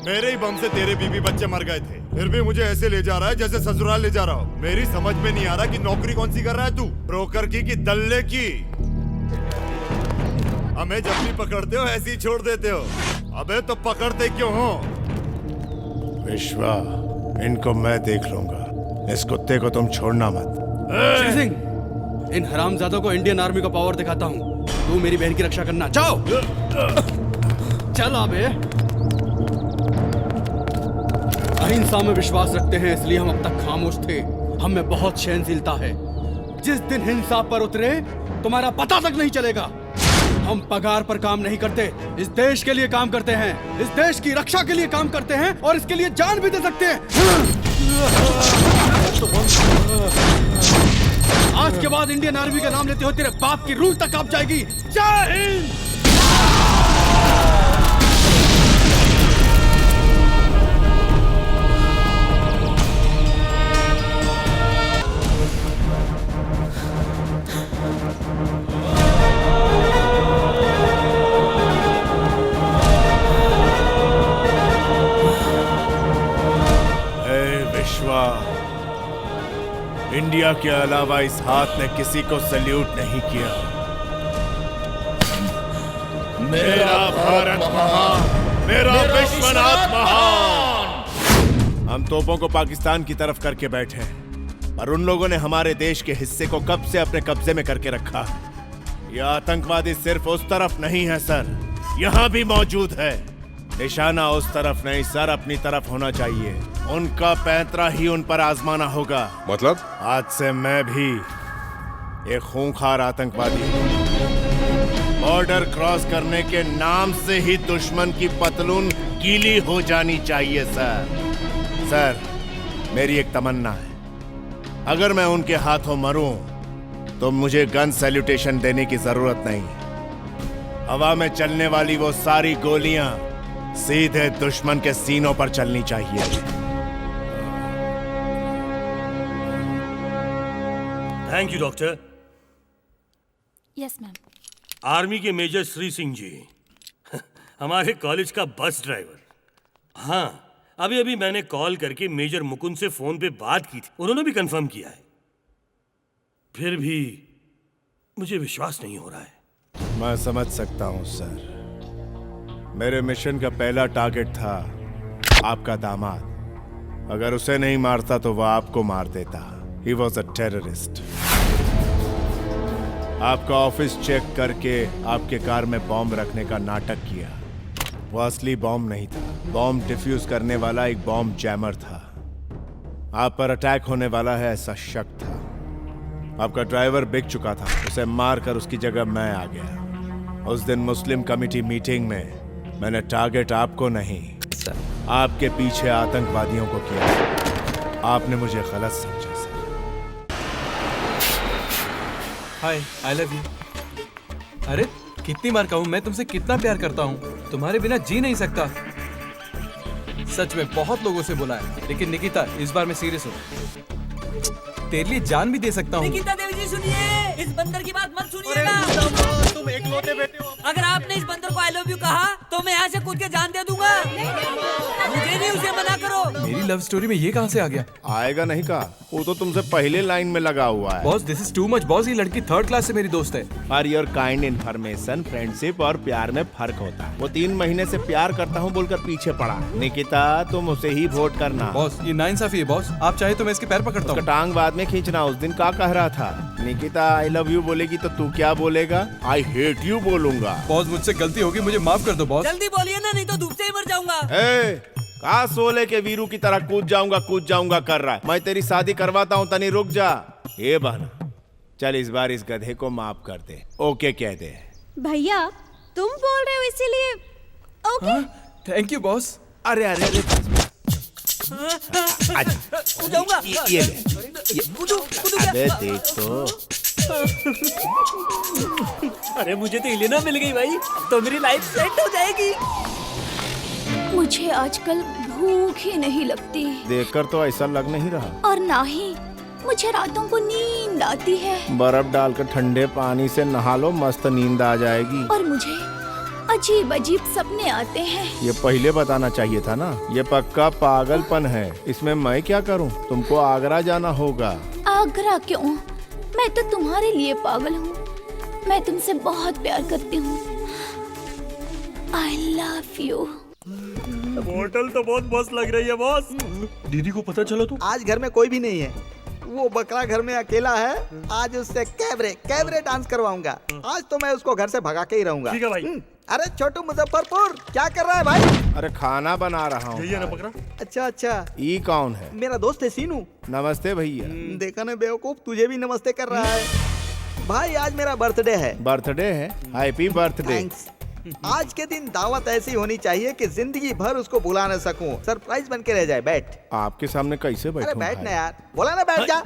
मेरे ही बम से तेरे बीवी बच्चे मर गए थे, फिर भी मुझे ऐसे ले जा रहा है जैसे ससुराल ले जा रहा हो। मेरी समझ में नहीं आ रहा कि नौकरी कौन सी कर रहा है तू, ब्रोकर की कि दल्ले की? हमें जब भी पकड़ते हो ऐसे ही छोड़ देते हो। अबे तो पकड़ते क्यों हो? विश्वा, इनको मैं देख लूंगा। इस कुत्ते को तुम छोड़ना मत। श्री सिंह, इन हरामजादों को इंडियन आर्मी का पावर दिखाता हूँ। तू मेरी बहन की रक्षा करना। जाओ। चल अबे। अहिंसा में विश्वास रखते हैं, इसलिए हम अब तक खामोश थे। हम में बहुत सहनशीलता है। जिस दिन हिंसा पर उतरे तुम्हारा पता तक नहीं चलेगा। हम पगार पर काम नहीं करते, इस देश के लिए काम करते हैं, इस देश की रक्षा के लिए काम करते हैं और इसके लिए जान भी दे सकते हैं। आज के बाद इंडियन आर्मी का नाम लेते हो तेरे बाप की रूह तक कांप जाएगी। जय हिंद। विश्वा, इंडिया के अलावा इस हाथ ने किसी को सल्यूट नहीं किया। मेरा भारत महान, मेरा विश्वनाथ महान। हम तोपों को पाकिस्तान की तरफ करके बैठे हैं, पर उन लोगों ने हमारे देश के हिस्से को कब से अपने कब्जे में करके रखा। यह आतंकवादी सिर्फ उस तरफ नहीं है सर, यहाँ भी मौजूद है। निशाना उस तरफ नहीं सर, अपनी तरफ होना चाहिए। उनका पैंतरा ही उन पर आजमाना होगा। मतलब? आज से मैं भी एक खूंखार आतंकवादी हूँ। बॉर्डर क्रॉस करने के नाम से ही दुश्मन की पतलून गीली हो जानी चाहिए सर। सर, मेरी एक तमन्ना है, अगर मैं उनके हाथों मरूं तो मुझे गन सैल्यूटेशन देने की जरूरत नहीं। हवा में चलने वाली वो सारी गोलियां सीधे दुश्मन के सीनों पर चलनी चाहिए। Thank you doctor. Yes ma'am. Army के मेजर श्री सिंह जी, हमारे कॉलेज का बस ड्राइवर। हाँ, अभी अभी मैंने कॉल करके मेजर मुकुंद से फोन पे बात की थी, उन्होंने भी कंफर्म किया है। फिर भी मुझे विश्वास नहीं हो रहा है। मैं समझ सकता हूं सर। मेरे मिशन का पहला टारगेट था आपका दामाद। अगर उसे नहीं मारता तो वह आपको मार देता। He was a terrorist. आपका ऑफिस चेक करके आपके कार में बॉम्ब रखने का नाटक किया। वो असली बॉम्ब नहीं था, बॉम्ब डिफ्यूज करने वाला एक बॉम्ब जैमर था। आप पर अटैक होने वाला है ऐसा शक था। आपका ड्राइवर बिक चुका था, उसे मारकर उसकी जगह मैं आ गया। उस दिन मुस्लिम कमेटी मीटिंग में मैंने टारगेट आपको नहीं, आपके पीछे आतंकवादियों को किया। आपने मुझे गलत समझा sir. Hi, I love you. अरे कितनी बार कहूँ मैं तुमसे कितना प्यार करता हूँ, तुम्हारे बिना जी नहीं सकता। सच में बहुत लोगों से बोला है, लेकिन निकिता इस बार मैं सीरियस हूँ। तेरे लिए जान भी दे सकता हूँ। निकिता देवी जी सुनिए, इस बंदर की बात मत सुनिएगा। तुम एकलौते बेटे हो। अगर आपने इस बंदर को आई लव यू कहा तो मैं यहाँ से कूद के जान दे दूंगा। मुझे नहीं उसे मना करो। मेरी लव स्टोरी में ये कहाँ से आ गया? आएगा नहीं कहा, वो तो तुमसे पहले लाइन में लगा हुआ है। Boss this is too much boss, ये लड़की 3rd क्लास से मेरी दोस्त है। For your kind information, friendship और प्यार में फर्क होता है। वो 3 महीने से प्यार करता हूँ बोलकर पीछे पड़ा। निकिता तुम उसे ही वोट करना। बॉस ये नाइंसाफी है बॉस, आप चाहे तो मैं इसके पैर पकड़ता हूँ। टांग बाद में खींचना। उस दिन क्या कह रहा था? निकिता आई लव यू बोलेगी तो तू क्या बोलेगा? आई हेट यू बोलूंगा। बॉस मुझसे गलती होगी, मुझे माफ कर दो बॉस। जल्दी बोलिए ना, नहीं तो धूप से ही मर जाऊंगा। कहा सोले के वीरू की तरह कूद जाऊंगा कर रहा है। मैं तेरी शादी करवाता हूँ, तनी रुक जा। ये बहाना, चल इस बार इस गधे को माफ कर दे। ओके कह दे। भैया तुम बोल रहे हो इसीलिए ओके। Thank you boss. अरे अरे अरे जाऊंगा। ये ले। अबे देख तो। अरे मुझे तो इलेना मिल गई भाई, तो मेरी लाइफ सेट हो जाएगी। मुझे आजकल भूख ही नहीं लगती देखकर तो ऐसा लग नहीं रहा। और ना ही मुझे रातों को नींद आती है। बर्फ डालकर ठंडे पानी से नहा लो, मस्त नींद आ जाएगी। और मुझे अजीब अजीब सपने आते हैं। ये पहले बताना चाहिए था ना। ये पक्का पागलपन है, इसमें मैं क्या करूं? तुमको आगरा जाना होगा। आगरा क्यों? मैं तो तुम्हारे लिए पागल हूँ। मैं तुमसे बहुत प्यार करती हूँ। I love you। होटल तो बहुत मस्त लग रही है बॉस। दीदी को पता चला तो? आज घर में कोई भी नहीं है, वो बकरा घर में अकेला है। आज उससे कैबरे डांस करवाऊंगा। आज तो मैं उसको घर से भगा के ही रहूंगा। ठीक है भाई। अरे छोटू मुजफ्फरपुर, क्या कर रहा है भाई? अरे खाना बना रहा हूँ। यही है ना बकरा? अच्छा अच्छा। ये कौन है? मेरा दोस्त है सीनू। नमस्ते भैया। देखा ना बेवकूफ, तुझे भी नमस्ते कर रहा है। भाई आज मेरा बर्थडे है। बर्थडे है? Happy birthday. थैंक्स। आज के दिन दावत ऐसी होनी चाहिए कि जिंदगी भर उसको भुला न सकूं। सरप्राइज बन के रह जाए। बैठ। आपके सामने कैसे बैठूं? अरे बैठ ना यार, बोला ना बैठ जा।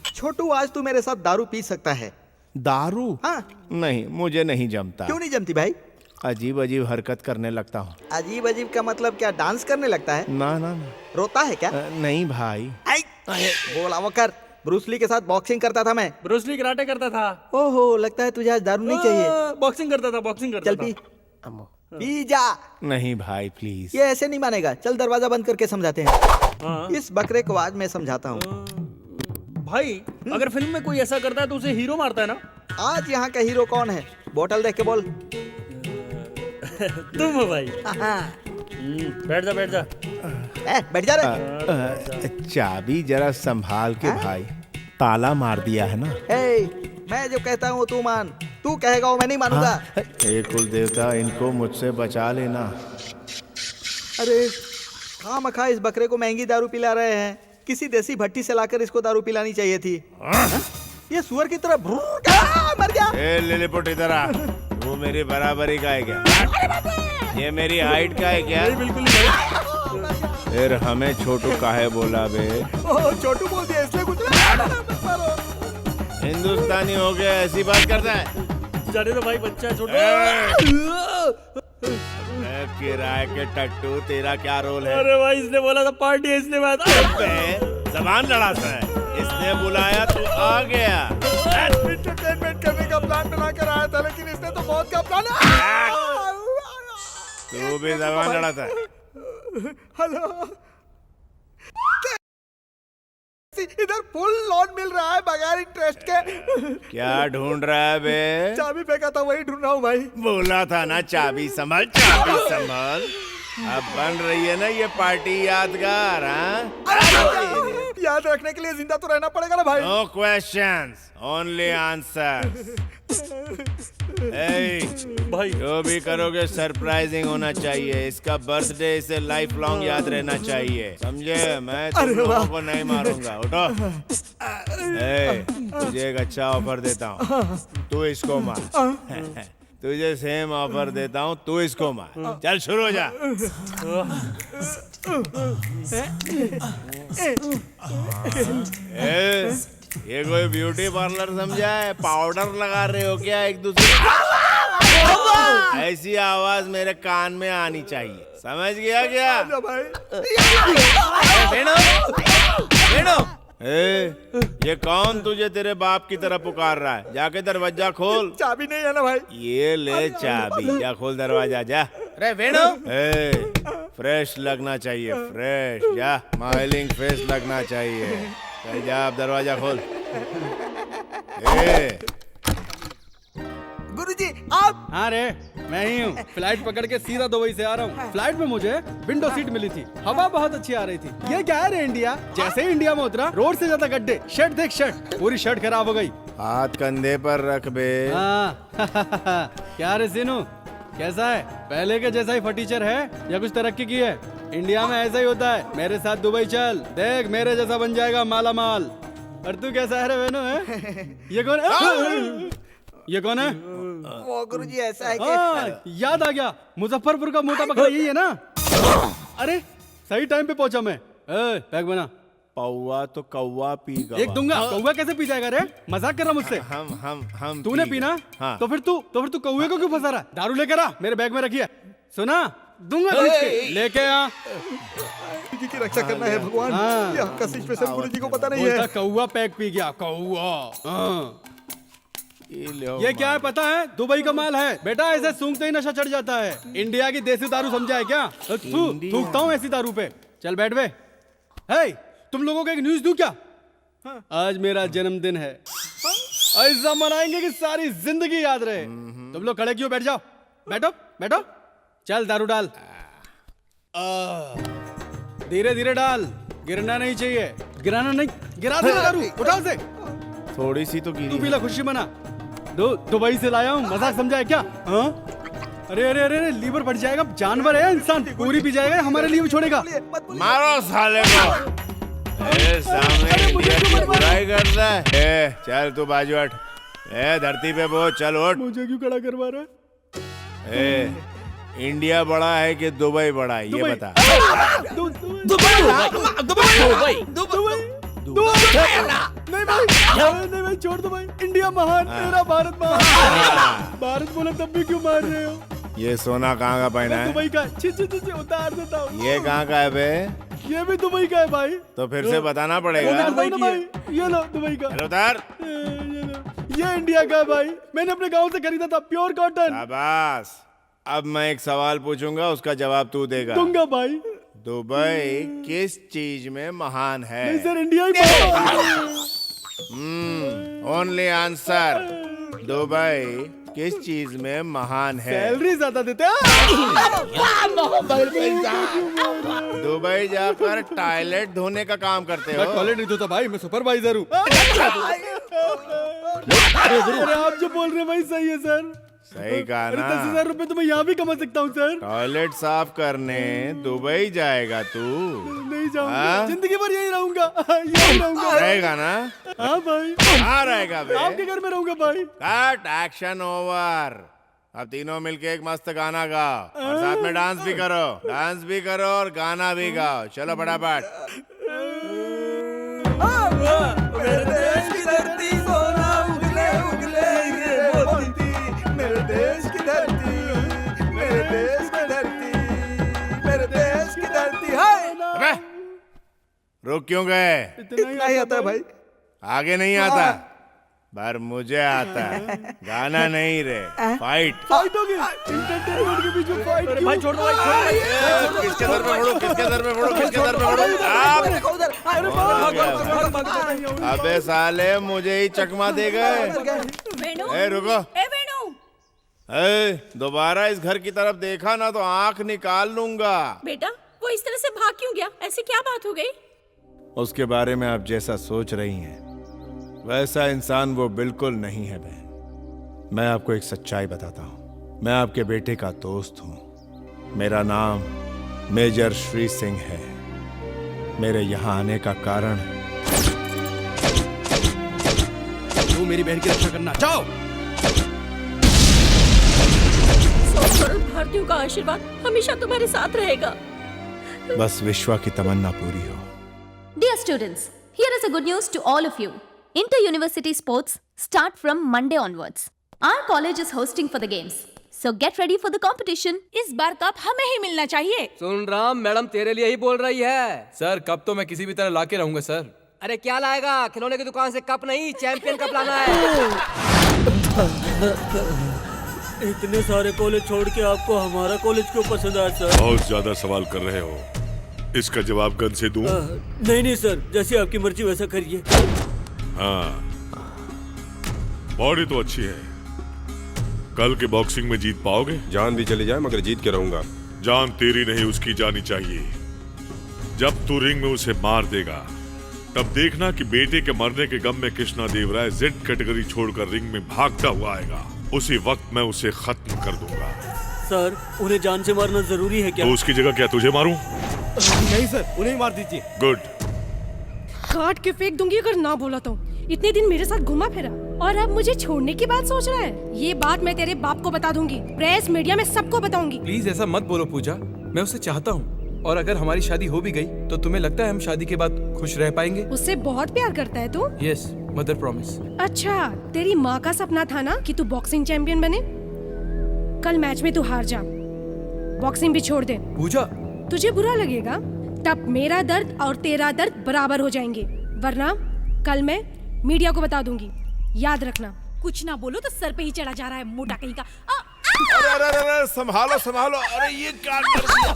छोटू आज तू मेरे साथ दारू पी सकता है। दारू? हाँ। नहीं, मुझे नहीं जमता। क्यों नहीं जमती भाई? अजीब अजीब हरकत करने लगता हूँ। अजीब अजीब का मतलब क्या, डांस करने लगता है? ना ना ना। रोता है क्या? नहीं भाई। बोला वो कर। ब्रूसली के साथ बॉक्सिंग करता था मैं। ब्रूसली कराटे करता था। ओहो, लगता है तुझे आज दारू नहीं चाहिए। बॉक्सिंग करता था, बॉक्सिंग करता चल था। पी जा। नहीं भाई प्लीज। ये ऐसे नहीं मानेगा। चल दरवाजा बंद करके समझाते हैं। इस बकरे को आज मैं समझाता हूँ। भाई अगर फिल्म में कोई ऐसा करता है तो उसे हीरो मारता है ना? आज यहाँ का हीरो कौन है? बोतल देख के बोल। तुम हो भाई। बैठ जा बैठ जा। बैठ जा रे। चाबी जरा संभाल के भाई, ताला मार दिया है ना। मैं जो कहता हूँ तू मान, तू कहेगा वो मैं नहीं मानूंगा। हे कुल देवता, इनको मुझसे बचा लेना। अरे खामखा इस बकरे को महंगी दारू पिला रहे हैं। किसी देसी भट्टी से लाकर इसको दारू पिलानी चाहिए थी। ये सुअर की तरह मर गया। लिलीपुट इधर आ। वो मेरी बराबरी का है क्या? ये मेरी हाइट का है क्या? बिल्कुल नहीं। फिर हमें छोटू काहे बोला बे? छोटू बोल दिया इसलिए कुछ हिंदुस्तानी हो गया ऐसी बात करता है? जाने दो भाई, बच्चा छोटू। किराए के टट्टू, तेरा क्या रोल है? अरे भाई इसने बोला था पार्टी है, इसने बात जबान लड़ाता है। इसने बुलाया तो आ गया। एंटरटेनमेंट करने का प्लान बना कर आया था, लेकिन इसने तो बहुत का प्लान। तू भी जबान लड़ाता है? हेलो, इधर फुल लोन मिल रहा है बगैर इंटरेस्ट के। क्या ढूंढ रहा है बे? चाबी फेंका था, वही ढूंढ रहा हूँ भाई। बोला था ना चाबी संभाल, चाबी संभाल। अब बन रही है ना ये पार्टी यादगार। याद रखने के लिए जिंदा तो रहना पड़ेगा ना भाई। No questions, only answers. भाई जो भी करोगे सरप्राइजिंग होना चाहिए। इसका बर्थडे इसे लाइफ लॉन्ग याद रहना चाहिए, समझे? मैं तुम लोगों को नहीं मारूंगा। उठो। तुझे एक अच्छा ऑफर देता हूँ, तू इसको मार। तुझे सेम ऑफर देता हूँ, तू इसको मार। चल शुरू हो जा। ये कोई ब्यूटी पार्लर समझा है? पाउडर लगा रहे हो क्या एक दूसरे? ऐसी आवाज मेरे कान में आनी चाहिए, समझ गया क्या? ये कौन तुझे तेरे बाप की तरफ पुकार रहा है? जाके दरवाजा खोल। चाबी नहीं है ना भाई? ये ले चाबी, जा खोल दरवाजा जा। अरे वेणु, फ्रेश लगना चाहिए, फ्रेश। जा, स्माइलिंग फेस लगना चाहिए। चल जा, अब दरवाजा खोल। गुरुजी आप? हाँ रे, मैं ही हूँ। फ्लाइट पकड़ के सीधा दुबई से आ रहा हूँ। फ्लाइट में मुझे विंडो सीट मिली थी, हवा बहुत अच्छी आ रही थी। ये क्या है रे इंडिया? जैसे ही इंडिया में उतरा, रोड से ज्यादा गड्ढे। शर्ट देख, शर्ट पूरी शर्ट खराब हो गई। हाथ कंधे पर रख बे। क्या रे सीनू, कैसा है? पहले के जैसा ही फटीचर है या कुछ तरक्की की है? इंडिया में ऐसा ही होता है। मेरे साथ दुबई चल, देख मेरे जैसा बन जाएगा माला माल। और तू कैसा है रे वेनु? है ये कौन है? ये कौन है? वो गुरुजी ऐसा है कि याद आ गया, मुजफ्फरपुर का मोटा बकरा यही है ना? अरे सही टाइम पे पहुंचा मैं। बैग बना। पौवा तो कौवा पीगा। एक दूंगा। कौवा कैसे पी जाएगा रे? मजाक कर रहा मुझसे? हम तूने पीना? हाँ। तो फिर तू कौवे को क्यों फंसा रहा है? दारू लेकर आ, मेरे बैग में रखी है। सुना, दूंगा लेके आ। की रक्षा करना है भगवान। यहाँ का सिचुएशन गुरुजी को पता नहीं है। कौवा पैक पी गया, कौवा। ये क्या है पता है? दुबई का माल है बेटा। ऐसे सूंघते ही नशा चढ़ जाता है। इंडिया की देसी दारू समझा है क्या? थूकता हूँ ऐसी दारू पे। चल बैठ बे। हे, तुम लोगों को एक न्यूज दूं क्या? आज मेरा जन्मदिन है। ऐसा मनाएंगे कि सारी जिंदगी याद रहे। तुम लोग खड़े क्यों? बैठ जाओ। बैठो बैठो। चल दारू डाल। धीरे धीरे डाल, गिरना नहीं चाहिए। गिराना नहीं, गिरा दे दारू। उठाओ से। थोड़ी सी तो गिरी। तू पीला, खुशी मना। दुबई से लाया हूँ, मजाक समझा है क्या? अरे अरे अरे, लीवर फट जाएगा। जानवर है इंसान, पूरी पी जाएगा, हमारे लिए भी छोड़ेगा। मारो साले को। सामने इंडिया की बुराई करता है। चल तू बाजू हट। धरती पे बोझ, चल उठ। मुझे क्यों खड़ा करवा रहा है? इंडिया बड़ा है कि दुबई बड़ा है, ये बता। नहीं भाई, छोड़ दो भाई। इंडिया महान, मेरा भारत महान। भारत बोला तब भी क्यों मार रहे हो? ये सोना कहाँ का पहना है? दुबई का। उतार देता हूँ। ये कहाँ का है बे? ये भी दुबई का है भाई। तो फिर से बताना पड़ेगा। ये लो दुबई का। उतार। ये इंडिया का है भाई, मैंने अपने गाँव से खरीदा था, प्योर कॉटन। शाबाश। अब मैं एक सवाल पूछूंगा, उसका जवाब तू देगा। दूंगा भाई। दुबई किस चीज में महान है? नहीं सर, इंडिया ही। Only answer. दुबई किस चीज में महान है? सैलरी ज्यादा देते हैं। दुबई जाकर टॉयलेट धोने का काम करते हो? टॉयलेट नहीं धोता भाई, मैं सुपरवाइजर हूँ। अरे आप जो बोल रहे हैं भाई सही है सर। सही कहा ना। 10,000 रुपए तो मैं यहाँ भी कमा सकता हूँ सर। टॉयलेट साफ करने दुबई जाएगा तू? नहीं जाऊंगा, जिंदगी भर यही रहूंगा। यही रहूंगा। रहेगा ना? हाँ भाई। कहाँ रहेगा बे? आपके घर में रहूंगा भाई। Cut, action over. अब तीनों मिलके एक मस्त गाना गाओ और साथ में डांस भी करो। डांस भी करो और गाना भी गाओ। चलो फटाफट। मेरे देश की धरती सोना उगले उगले हीरे मोती। मेरे देश की धरती, मेरे देश की धरती, मेरे देश की धरती है। रुक क्यों गए? इतना ही आता है भाई। आगे नहीं आता? पर मुझे आता है। गाना नहीं रे, फाइट। फाइट होगी। एंटरटेनमेंट के बीच में फाइट क्यों? भाई छोड़ दो भाई। किसके सर पे फोड़ो? किसके सर पे फोड़ो? किसके सर पे फोड़ो? अबे साले, मुझे ही चकमा दे गए। रुको। दोबारा इस घर की तरफ देखा ना तो आंख निकाल लूंगा। बेटा, वो इस तरह से भाग क्यों गया? ऐसी क्या बात हो गई? उसके बारे में आप जैसा सोच रही हैं वैसा इंसान वो बिल्कुल नहीं है बहन। मैं आपको एक सच्चाई बताता हूं। मैं आपके बेटे का दोस्त हूं। मेरा नाम मेजर श्री सिंह है। मेरे यहाँ आने का कारण तू मेरी बहन की रक्षा करना। जाओ। भारतीयों का आशीर्वाद हमेशा तुम्हारे साथ रहेगा। बस विश्वा की तमन्ना पूरी हो। Dear students, here is a good news to all of you. Inter-university sports start from Monday onwards. Our college is hosting for the games. So get ready for the competition. इस बार कप हमें ही मिलना चाहिए। सुन Ram, madam तेरे लिए ही बोल रही है। Sir cup तो मैं किसी भी तरह लाके रहूंगा सर। अरे क्या लाएगा? खिलौने की दुकान से कप नहीं, चैंपियन कप लाना है। इतने सारे कॉलेज छोड़ के आपको हमारा कॉलेज क्यों पसंद आया सर? बहुत ज्यादा सवाल कर रहे हो, इसका जवाब गन से दूं? नहीं सर, जैसी आपकी मर्जी वैसा करिए। हाँ, बॉडी तो अच्छी है, कल के बॉक्सिंग में जीत पाओगे? जान भी चली जाए मगर जीत के रहूंगा। जान तेरी नहीं उसकी जानी चाहिए। जब तू रिंग में उसे मार देगा तब देखना कि बेटे के मरने के गम में कृष्णा देव राय जेड कैटेगरी छोड़कर रिंग में भागता हुआ आएगा। उसी वक्त मैं उसे खत्म कर दूंगा। सर उन्हें जान से मारना जरूरी है क्या? तो उसकी जगह क्या तुझे मारूं? नहीं सर, उन्हें मार दीजिए। गुड। काट के फेंक दूंगी अगर ना बोला तो। इतने दिन मेरे साथ घुमा फिरा और अब मुझे छोड़ने की बात सोच रहा है। ये बात मैं तेरे बाप को बता दूंगी, प्रेस मीडिया में सबको बताऊंगी। प्लीज ऐसा मत बोलो पूजा, मैं उसे चाहता हूँ और अगर हमारी शादी हो भी गई तो तुम्हें लगता है हम शादी के बाद खुश रह पाएंगे? उससे बहुत प्यार करता है तू? Yes, mother promise. अच्छा, तेरी माँ का सपना था ना कि तू बॉक्सिंग चैंपियन बने? कल मैच में तू हार जा, बॉक्सिंग भी छोड़ दे। पूजा तुझे बुरा लगेगा, तब मेरा दर्द और तेरा दर्द बराबर हो जाएंगे, वरना कल मैं मीडिया को बता दूंगी, याद रखना। कुछ ना बोलो तो सर पे ही चढ़ा जा रहा है मोटा कहीं का। अरे संभालो संभालो, अरे ये क्या कर दिया?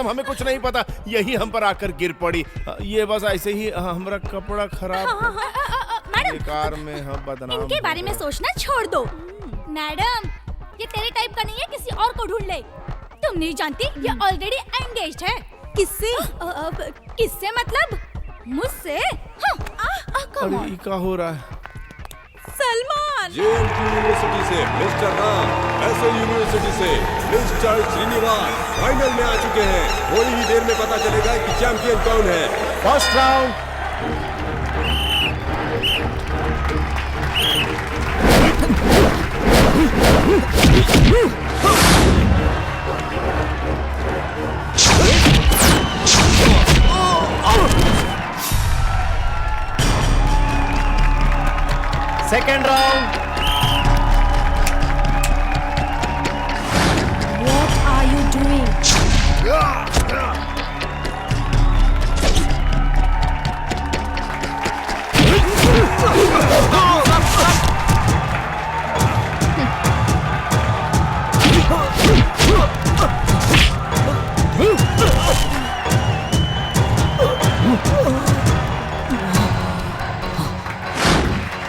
हमें कुछ नहीं पता, यही हम पर आकर गिर पड़ी। ये बस ऐसे ही हमारा कपड़ा खराब। मैडम, कार में हम बदनाम। इनके बारे में सोचना छोड़ दो। मैडम, ये तेरे टाइप का नहीं है, किसी और को ढूंढ ले। तुम नहीं जानती ये ऑलरेडी एंगेज्ड है। किससे? किससे मतलब? मुझसे? अरे क्या हो रहा है? सलमान। जेएनयू यूनिवर्सिटी से मिस्टर राम, एसओ यूनिवर्सिटी से मिस्टर श्रीनिवास फाइनल में आ चुके हैं। थोड़ी ही देर में पता चलेगा कि चैंपियन कौन है। First round. Second round. What are you doing?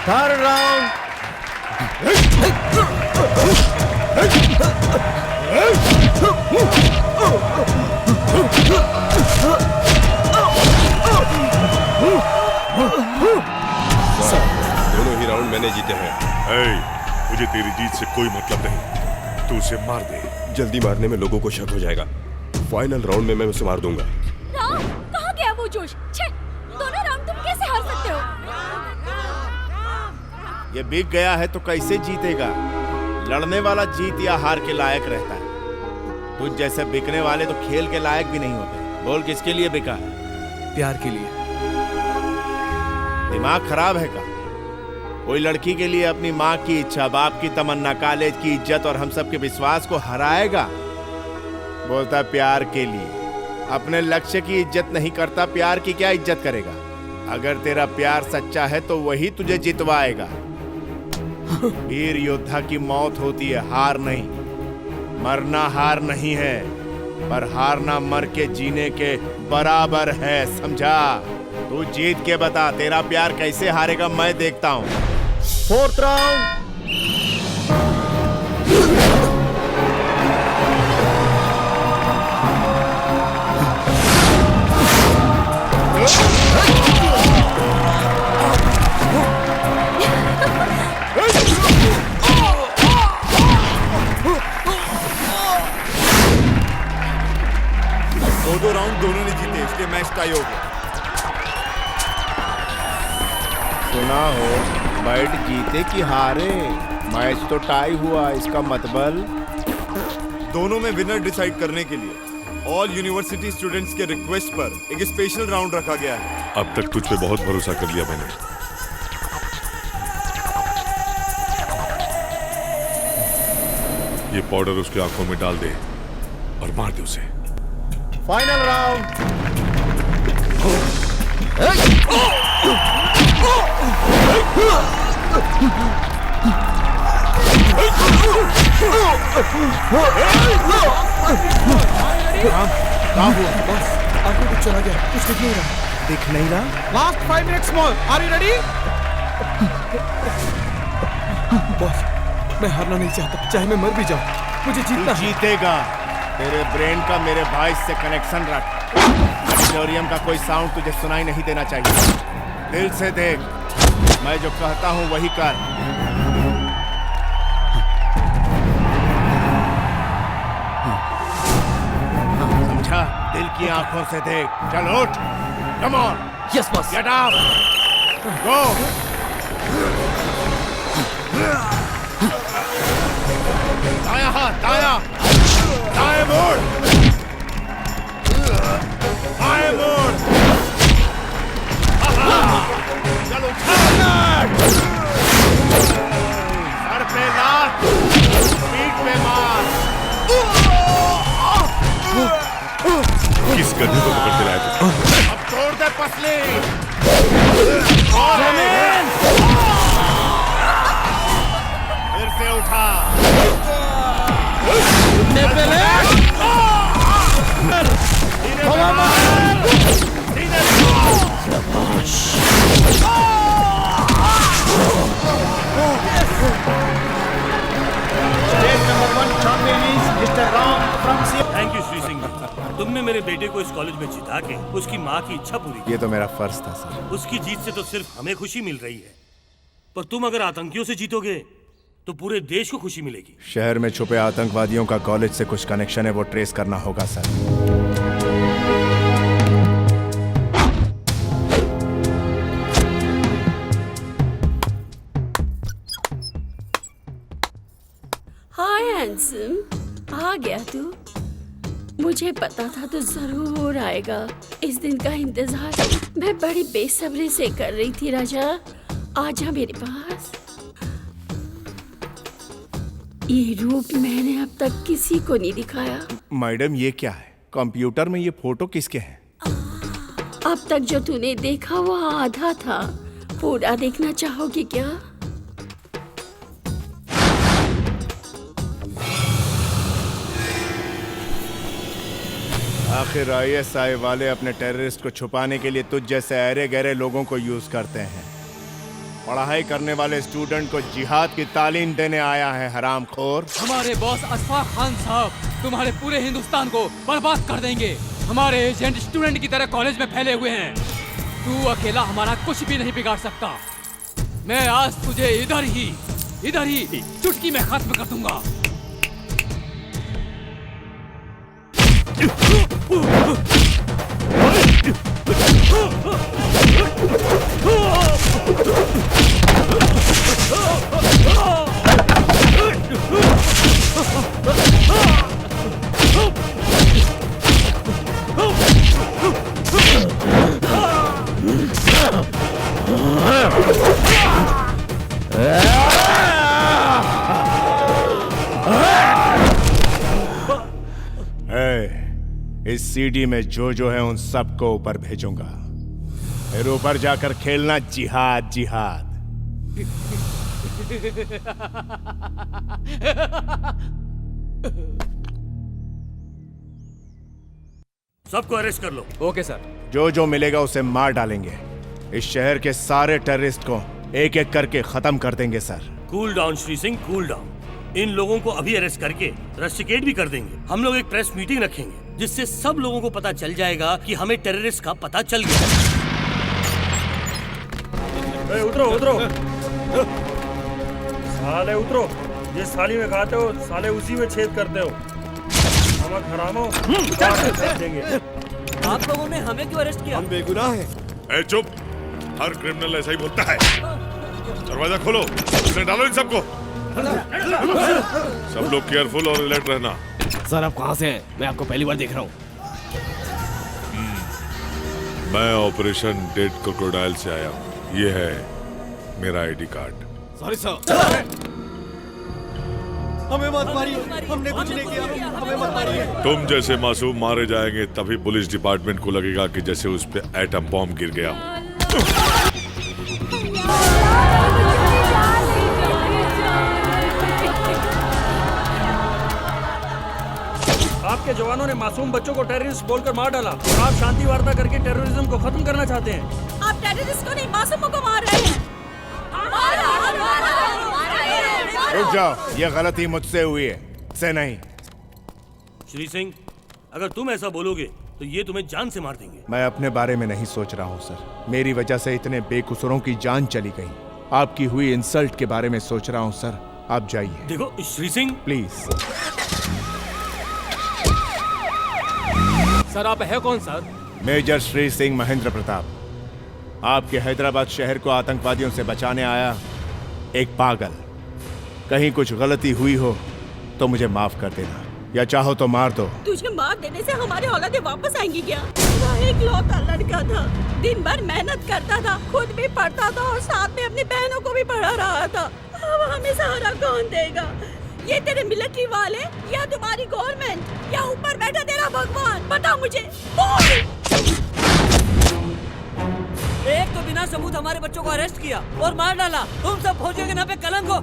Third round. दोनों ही राउंड मैंने जीते हैं। मुझे तेरी जीत से कोई मतलब नहीं, तू उसे मार दे। जल्दी मारने में लोगों को शक हो जाएगा। फाइनल राउंड में मैं उसे मार दूंगा। राम, कहाँ गया वो जोश? छे, दोनों राउंड तुम कैसे हार सकते हो? ये बिक गया है तो कैसे जीतेगा? लड़ने वाला जीत या हार के लायक रहता है। तुझ जैसे बिकने वाले तो खेल के लायक भी नहीं होते। बोल किसके लिए बिका है? प्यार के लिए। दिमाग खराब है का? कोई लड़की के लिए अपनी माँ की इच्छा, बाप की तमन्ना, कॉलेज की इज्जत और हम सब के विश्वास को हराएगा? बोलता प्यार के लिए। अपने लक्ष्य की इज्जत नहीं करता, प्यार की क्या इज्जत करेगा? अगर तेरा प्यार सच्चा है तो वही तुझे जितवाएगा। वीर योद्धा की मौत होती है, हार नहीं। मरना हार नहीं है, पर हारना मर के जीने के बराबर है, समझा? तू जीत के बता, तेरा प्यार कैसे हारेगा मैं देखता हूँ। Fourth round. दोनों ने जीते इसलिए मैच टाई हो गया। सुना हो बैट जीते कि हारे, मैच तो टाई हुआ, इसका मतलब दोनों में विनर डिसाइड करने के लिए ऑल यूनिवर्सिटी स्टूडेंट्स के रिक्वेस्ट पर एक स्पेशल राउंड रखा गया है। अब तक तुझ पे बहुत भरोसा कर लिया मैंने। ये पाउडर उसकी आंखों में डाल दे और मार दे उसे। Final round. बस आपको कुछ चला गया, कुछ दिख नहीं रहा। दिख नहीं रहा? Last 5 minutes more, are you ready? Boss, मैं हारना नहीं चाहता, चाहे मैं मर भी जाऊं, मुझे जीतना है। जीतेगा। तेरे ब्रेन का मेरे वॉइस से कनेक्शन रख। ऑडिटोरियम का कोई साउंड तुझे सुनाई नहीं देना चाहिए। दिल से देख, मैं जो कहता हूं वही कर। समझा? दिल की आंखों से देख। चल उठ। Come on. Yes boss. Get up. Go. दाया हाथ, दाया। दाएं मोड़। दाएं मोड़। चलो सर पे लात, पीठ पे मार। किस गड्ढे को पकड़ते लाया तू? अब तोड़ दे पसली। फिर से उठा। Thank you Shri Singh ji. तुमने मेरे बेटे को इस कॉलेज में जिता के उसकी माँ की इच्छा पूरी की। ये तो मेरा फर्ज था सर। उसकी जीत से तो सिर्फ हमें खुशी मिल रही है, पर तुम अगर आतंकियों से जीतोगे तो पूरे देश को खुशी मिलेगी। शहर में छुपे आतंकवादियों का कॉलेज से कुछ कनेक्शन है, वो ट्रेस करना होगा सर। हाय हैंडसम, आ गया तू? मुझे पता था तू जरूर आएगा। इस दिन का इंतजार मैं बड़ी बेसब्री से कर रही थी। राजा, आजा मेरे पास। ये रूप मैंने अब तक किसी को नहीं दिखाया। मैडम ये क्या है? कंप्यूटर में ये फोटो किसके हैं? अब तक जो तूने देखा वो आधा था, पूरा देखना चाहोगे क्या? आखिर ISI वाले अपने टेररिस्ट को छुपाने के लिए तुझ जैसे अरे गहरे लोगों को यूज करते हैं। पढ़ाई करने वाले स्टूडेंट को जिहाद की तालीम देने आया है हरामखोर। हमारे बॉस अशफाक खान साहब तुम्हारे पूरे हिंदुस्तान को बर्बाद कर देंगे। हमारे एजेंट स्टूडेंट की तरह कॉलेज में फैले हुए हैं। तू अकेला हमारा कुछ भी नहीं बिगाड़ सकता। मैं आज तुझे इधर ही चुटकी में खत्म कर दूंगा। इस CD में जो है उन सबको ऊपर भेजूंगा। फिर ऊपर जाकर खेलना जिहाद जिहाद। सबको अरेस्ट कर लो। Okay sir. जो मिलेगा उसे मार डालेंगे। इस शहर के सारे टेररिस्ट को एक एक करके खत्म कर देंगे sir. Cool down Shri Singh, cool down. इन लोगों को अभी अरेस्ट करके रस्टिकेट भी कर देंगे। हम लोग एक प्रेस मीटिंग रखेंगे जिससे सब लोगों को पता चल जाएगा कि हमें टेररिस्ट का पता चल गया। उतरो उतरो साले, उतरो। जिस थाली में खाते हो साले उसी में छेद करते हो। नमक हरामो, काट के फेंक देंगे। आप लोगों ने हमें क्यों अरेस्ट किया? हम बेगुनाह हैं। ए चुप, हर क्रिमिनल ऐसा ही बोलता है। दरवाजा खोलो, इसे डालो इन सबको। सब लोग केयरफुल और अलर्ट रहना। सर आप कहाँ से हैं? मैं आपको पहली बार देख रहा हूँ। मैं ऑपरेशन डेड क्रोकोडाइल से आया हूँ। ये है मेरा आईडी कार्ड। Sorry sir. हमें मत मारिए, हमने कुछ नहीं किया, हमें मत मारिए। तुम जैसे मासूम मारे जाएंगे तभी पुलिस डिपार्टमेंट को लगेगा कि जैसे उस पे एटम बॉम्ब गिर गया। आपके जवानों ने मासूम बच्चों को टेररिस्ट बोलकर मार डाला और आप शांति वार्ता करके टेररिज्म को खत्म करना चाहते हैं। आप टेररिस्ट को नहीं, मासूमों को मार रहे हैं। रुक जाओ, ये गलती मुझसे हुई है, से नहीं। श्री सिंह, अगर तुम ऐसा बोलोगे तो ये तुम्हें जान से मार देंगे। मैं अपने बारे में नहीं सोच रहा हूँ सर। मेरी वजह से इतने बेकसूरों की जान चली गई। आपकी हुई इंसल्ट के बारे में सोच रहा हूँ सर। आप जाइए। देखो श्री सिंह, प्लीज। सर आप है कौन सर? मेजर श्री सिंह महेंद्र प्रताप। आपके हैदराबाद शहर को आतंकवादियों से बचाने आया एक पागल। कहीं कुछ गलती हुई हो तो मुझे माफ कर देना, या चाहो तो मार दो। तुझे मार देने से हमारी औलादें वापस आएंगी क्या? वह एक लौता लड़का था, दिन भर मेहनत करता था, खुद भी पढ़ता था और साथ में अपनी बहनों को भी पढ़ा रहा था। अब हमें सहारा कौन देगा? ये तेरे मिलिट्री वाले या तुम्हारी गवर्नमेंट या ऊपर बैठा तेरा भगवान? बता मुझे, बोल। एक तो बिना सबूत हमारे बच्चों को अरेस्ट किया और मार डाला। तुम सब फौजियों के नाम पे कलंक हो।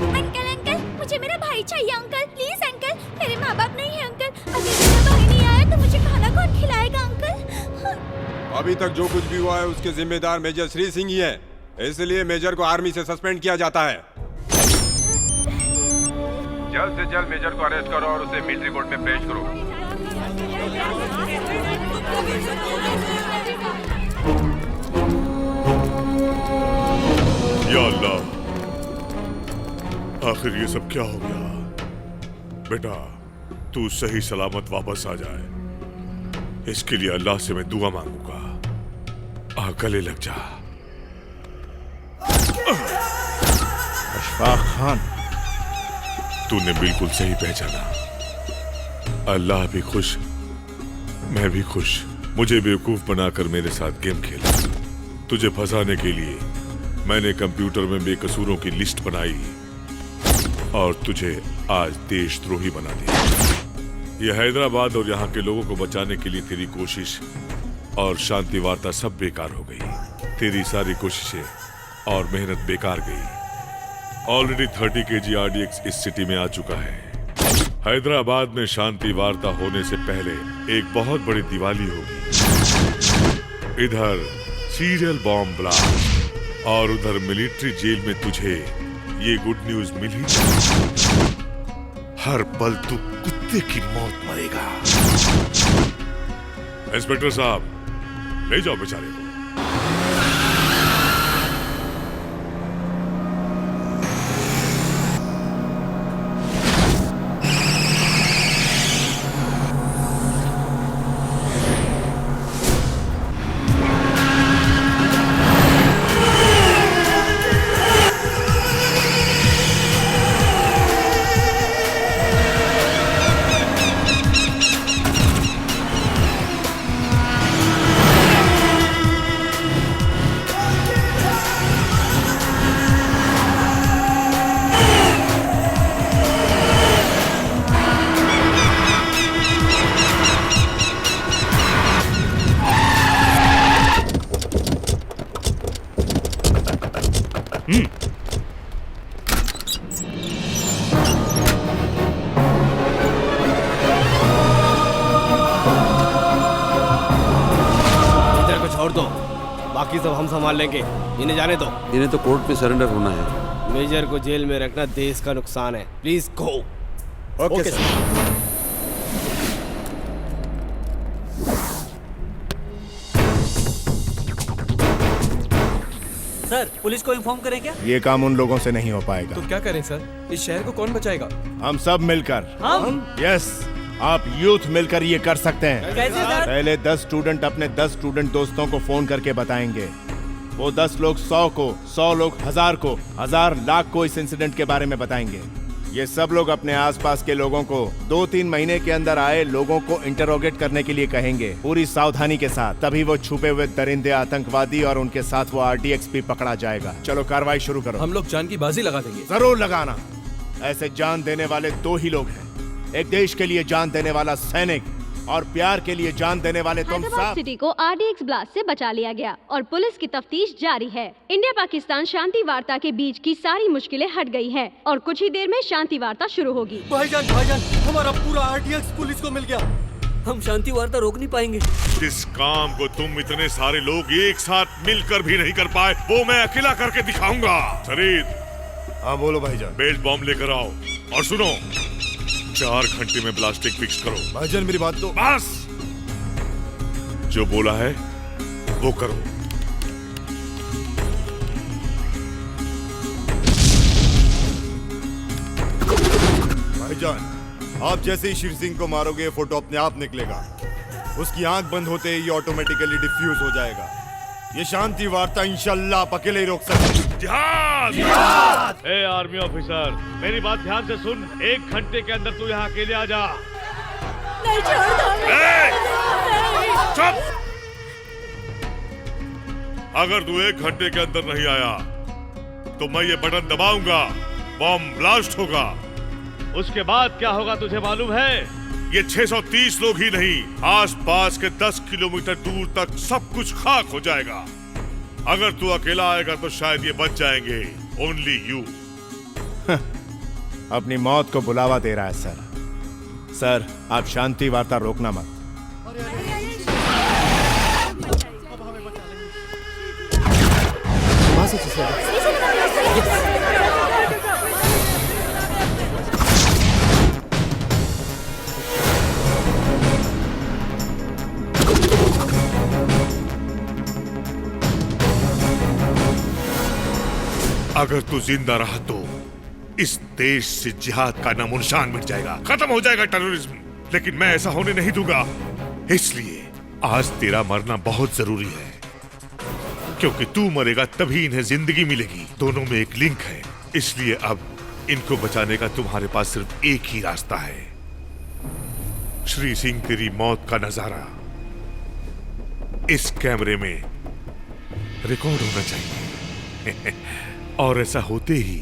अंकल अंकल, मुझे मेरा भाई चाहिए अंकल, प्लीज अंकल। मेरे माँ बाप नहीं है अंकल। अगर मेरा भाई नहीं आया तो मुझे खाना कौन खिलाएगा अंकल? अभी तक जो कुछ भी हुआ है उसके जिम्मेदार मेजर श्री सिंह ही है, इसलिए मेजर को आर्मी से सस्पेंड किया जाता है। जल्द से जल्द मेजर को अरेस्ट करो और उसे मिलिट्री कोर्ट में पेश करो। या अल्लाह, आखिर ये सब क्या हो गया? बेटा तू सही सलामत वापस आ जाए, इसके लिए अल्लाह से मैं दुआ मांगूंगा। गले लग जा। अशफाक खान, तूने बिल्कुल सही पहचाना। अल्लाह भी खुश, मैं भी खुश। मुझे बेवकूफ बनाकर मेरे साथ गेम खेला। तुझे फंसाने के लिए मैंने कंप्यूटर में बेकसूरों की लिस्ट बनाई और तुझे आज देशद्रोही बना दिया। यह हैदराबाद और यहाँ के लोगों को बचाने के लिए तेरी कोशिश और शांति वार्ता सब बेकार हो गई। तेरी सारी कोशिशें और मेहनत बेकार गई। ऑलरेडी 30 kg RDX इस सिटी में आ चुका है। हैदराबाद में शांति वार्ता होने से पहले एक बहुत बड़ी दिवाली होगी। इधर सीरियल बॉम्ब ब्लास्ट और उधर मिलिट्री जेल में तुझे ये गुड न्यूज मिली। हर पल तू कुत्ते की मौत मरेगा। इंस्पेक्टर साहब, ले जाओ बेचारे को। बाकी सब हम संभाल लेंगे, इन्हें जाने दो। इन्हें तो कोर्ट में सरेंडर होना है। मेजर को जेल में रखना देश का नुकसान है। Please go. Okay sir. Sir, police को इन्फॉर्म करें क्या? ये काम उन लोगों से नहीं हो पाएगा। तो क्या करें सर? इस शहर को कौन बचाएगा? हम सब मिलकर। हम? यस, आप यूथ मिलकर ये कर सकते हैं। कैसे सर? पहले 10 स्टूडेंट अपने 10 स्टूडेंट दोस्तों को फोन करके बताएंगे। वो 10 लोग 100 को, 100 लोग 1000 को, 1000 लाख को इस इंसिडेंट के बारे में बताएंगे। ये सब लोग अपने आसपास के लोगों को 2-3 महीने के अंदर आए लोगों को इंटरोगेट करने के लिए कहेंगे, पूरी सावधानी के साथ। तभी वो छुपे हुए दरिंदे आतंकवादी और उनके साथ वो RDX भी पकड़ा जाएगा। चलो कार्रवाई शुरू करो। हम लोग जान की बाजी लगा देंगे। जरूर लगाना। ऐसे जान देने वाले 2 ही लोग हैं, एक देश के लिए जान देने वाला सैनिक और प्यार के लिए जान देने वाले तुम सब। सिटी को RDX ब्लास्ट से बचा लिया गया और पुलिस की तफ्तीश जारी है। इंडिया पाकिस्तान शांति वार्ता के बीच की सारी मुश्किलें हट गई हैं और कुछ ही देर में शांति वार्ता शुरू होगी। भाईजान हमारा पूरा RDX पुलिस को मिल गया। हम शांति वार्ता रोक नहीं पाएंगे। इस काम को तुम इतने सारे लोग एक साथ मिलकर भी नहीं कर पाए, वो मैं अकेला करके दिखाऊंगा। शरीद, हाँ बोलो भाईजान। बेल्ट बॉम्ब लेकर आओ और सुनो, 4 घंटे में ब्लास्टिंग फिक्स करो। भाईजान मेरी बात तो बस, जो बोला है वो करो। भाईजान, आप जैसे ही शिव सिंह को मारोगे ये फोटो अपने आप निकलेगा। उसकी आंख बंद होते ही ये ऑटोमेटिकली डिफ्यूज हो जाएगा। ये शांति वार्ता इंशाल्लाह आप अकेले ही रोक सकते। जिहाद! जिहाद! ए आर्मी ऑफिसर, मेरी बात ध्यान से सुन। 1 घंटे के अंदर तू यहाँ अकेले आ जा। नहीं, छोड़ दो। चुप! अगर तू 1 घंटे के अंदर नहीं आया तो मैं ये बटन दबाऊंगा, बॉम्ब ब्लास्ट होगा। उसके बाद क्या होगा तुझे मालूम है? ये 630 लोग ही नहीं, आसपास के 10 किलोमीटर दूर तक सब कुछ खाक हो जाएगा। अगर तू अकेला आएगा तो शायद ये बच जाएंगे। Only you. अपनी मौत को बुलावा दे रहा है सर। सर, आप शांति वार्ता रोकना मत। अगर तू जिंदा रहा तो इस देश से जिहाद का नामो निशान मिट जाएगा, खत्म हो जाएगा टेररिज्म। लेकिन मैं ऐसा होने नहीं दूंगा। इसलिए आज तेरा मरना बहुत जरूरी है, क्योंकि तू मरेगा तभी इन्हें जिंदगी मिलेगी। दोनों में एक लिंक है। इसलिए अब इनको बचाने का तुम्हारे पास सिर्फ एक ही रास्ता है। श्री सिंह, तेरी मौत का नजारा इस कैमरे में रिकॉर्ड होना चाहिए। और ऐसा होते ही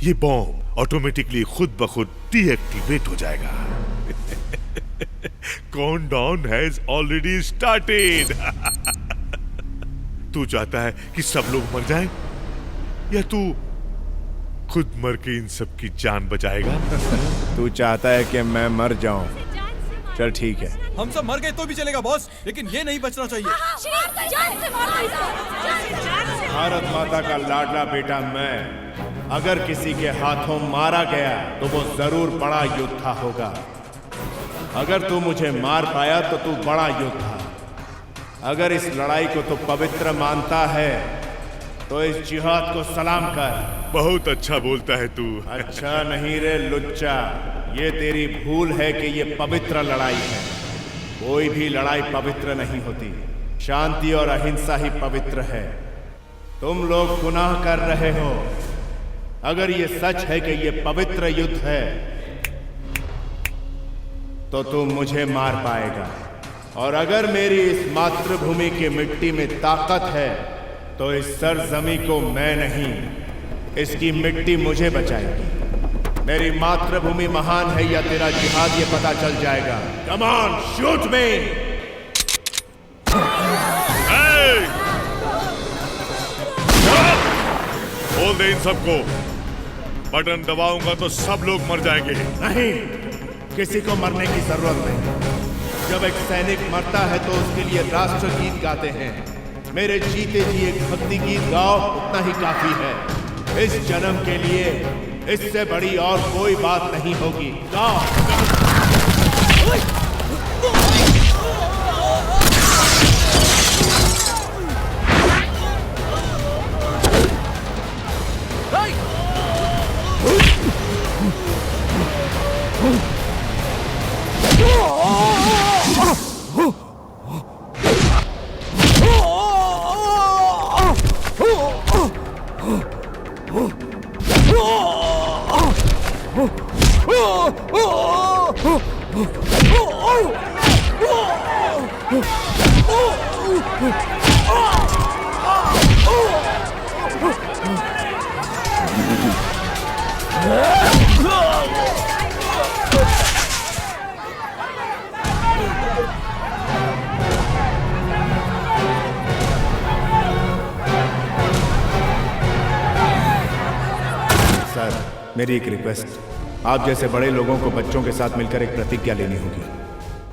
ये बॉम्ब ऑटोमेटिकली खुद ब खुद डीएक्टिवेट हो जाएगा। Countdown has already started. तू चाहता है कि सब लोग मर जाएं, या तू खुद मर के इन सब की जान बचाएगा? तू चाहता है कि मैं मर जाऊं? चल ठीक है। हम सब मर गए तो भी चलेगा बॉस, लेकिन ये नहीं बचना चाहिए। भारत माता का लाडला बेटा मैं, अगर किसी के हाथों मारा गया तो वो जरूर बड़ा योद्धा होगा। अगर तू मुझे मार पाया तो तू बड़ा योद्धा। अगर इस लड़ाई को तू पवित्र मानता है तो इस जिहाद को सलाम कर। बहुत अच्छा बोलता है तू। अच्छा नहीं रे लुच्चा, ये तेरी भूल है कि ये पवित्र लड़ाई है। कोई भी लड़ाई पवित्र नहीं होती, शांति और अहिंसा ही पवित्र है। तुम लोग गुनाह कर रहे हो। अगर ये सच है कि ये पवित्र युद्ध है तो तुम मुझे मार पाएगा, और अगर मेरी इस मातृभूमि की मिट्टी में ताकत है तो इस सरजमी को मैं नहीं, इसकी मिट्टी मुझे बचाएगी। मेरी मातृभूमि महान है या तेरा जिहाद, ये पता चल जाएगा। कम ऑन, शूट मी। बोल दे इन सबको, बटन दबाऊंगा तो सब लोग मर जाएंगे। नहीं, किसी को मरने की जरूरत नहीं। जब एक सैनिक मरता है तो उसके लिए राष्ट्र गीत गाते हैं। मेरे जीते जी एक भक्ति गीत गाओ, उतना ही काफी है। इस जन्म के लिए इससे बड़ी और कोई बात नहीं होगी। गाओ। सर, मेरी एक रिक्वेस्ट, आप जैसे बड़े लोगों को बच्चों के साथ मिलकर एक प्रतिज्ञा लेनी होगी।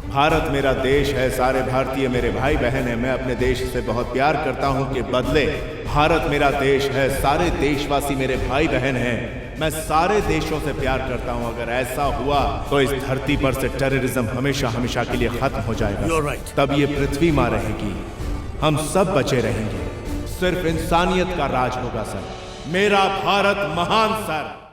भारत मेरा देश है, सारे भारतीय मेरे भाई बहन हैं, मैं अपने देश से बहुत प्यार करता हूं कि बदले भारत मेरा देश है, सारे देशवासी मेरे भाई बहन हैं, मैं सारे देशों से प्यार करता हूं। अगर ऐसा हुआ तो इस धरती पर से टेररिज्म हमेशा हमेशा के लिए खत्म हो जाएगा। You're right. तब ये पृथ्वी माँ रहेगी, हम सब बचे रहेंगे, सिर्फ इंसानियत का राज होगा सर। मेरा भारत महान सर।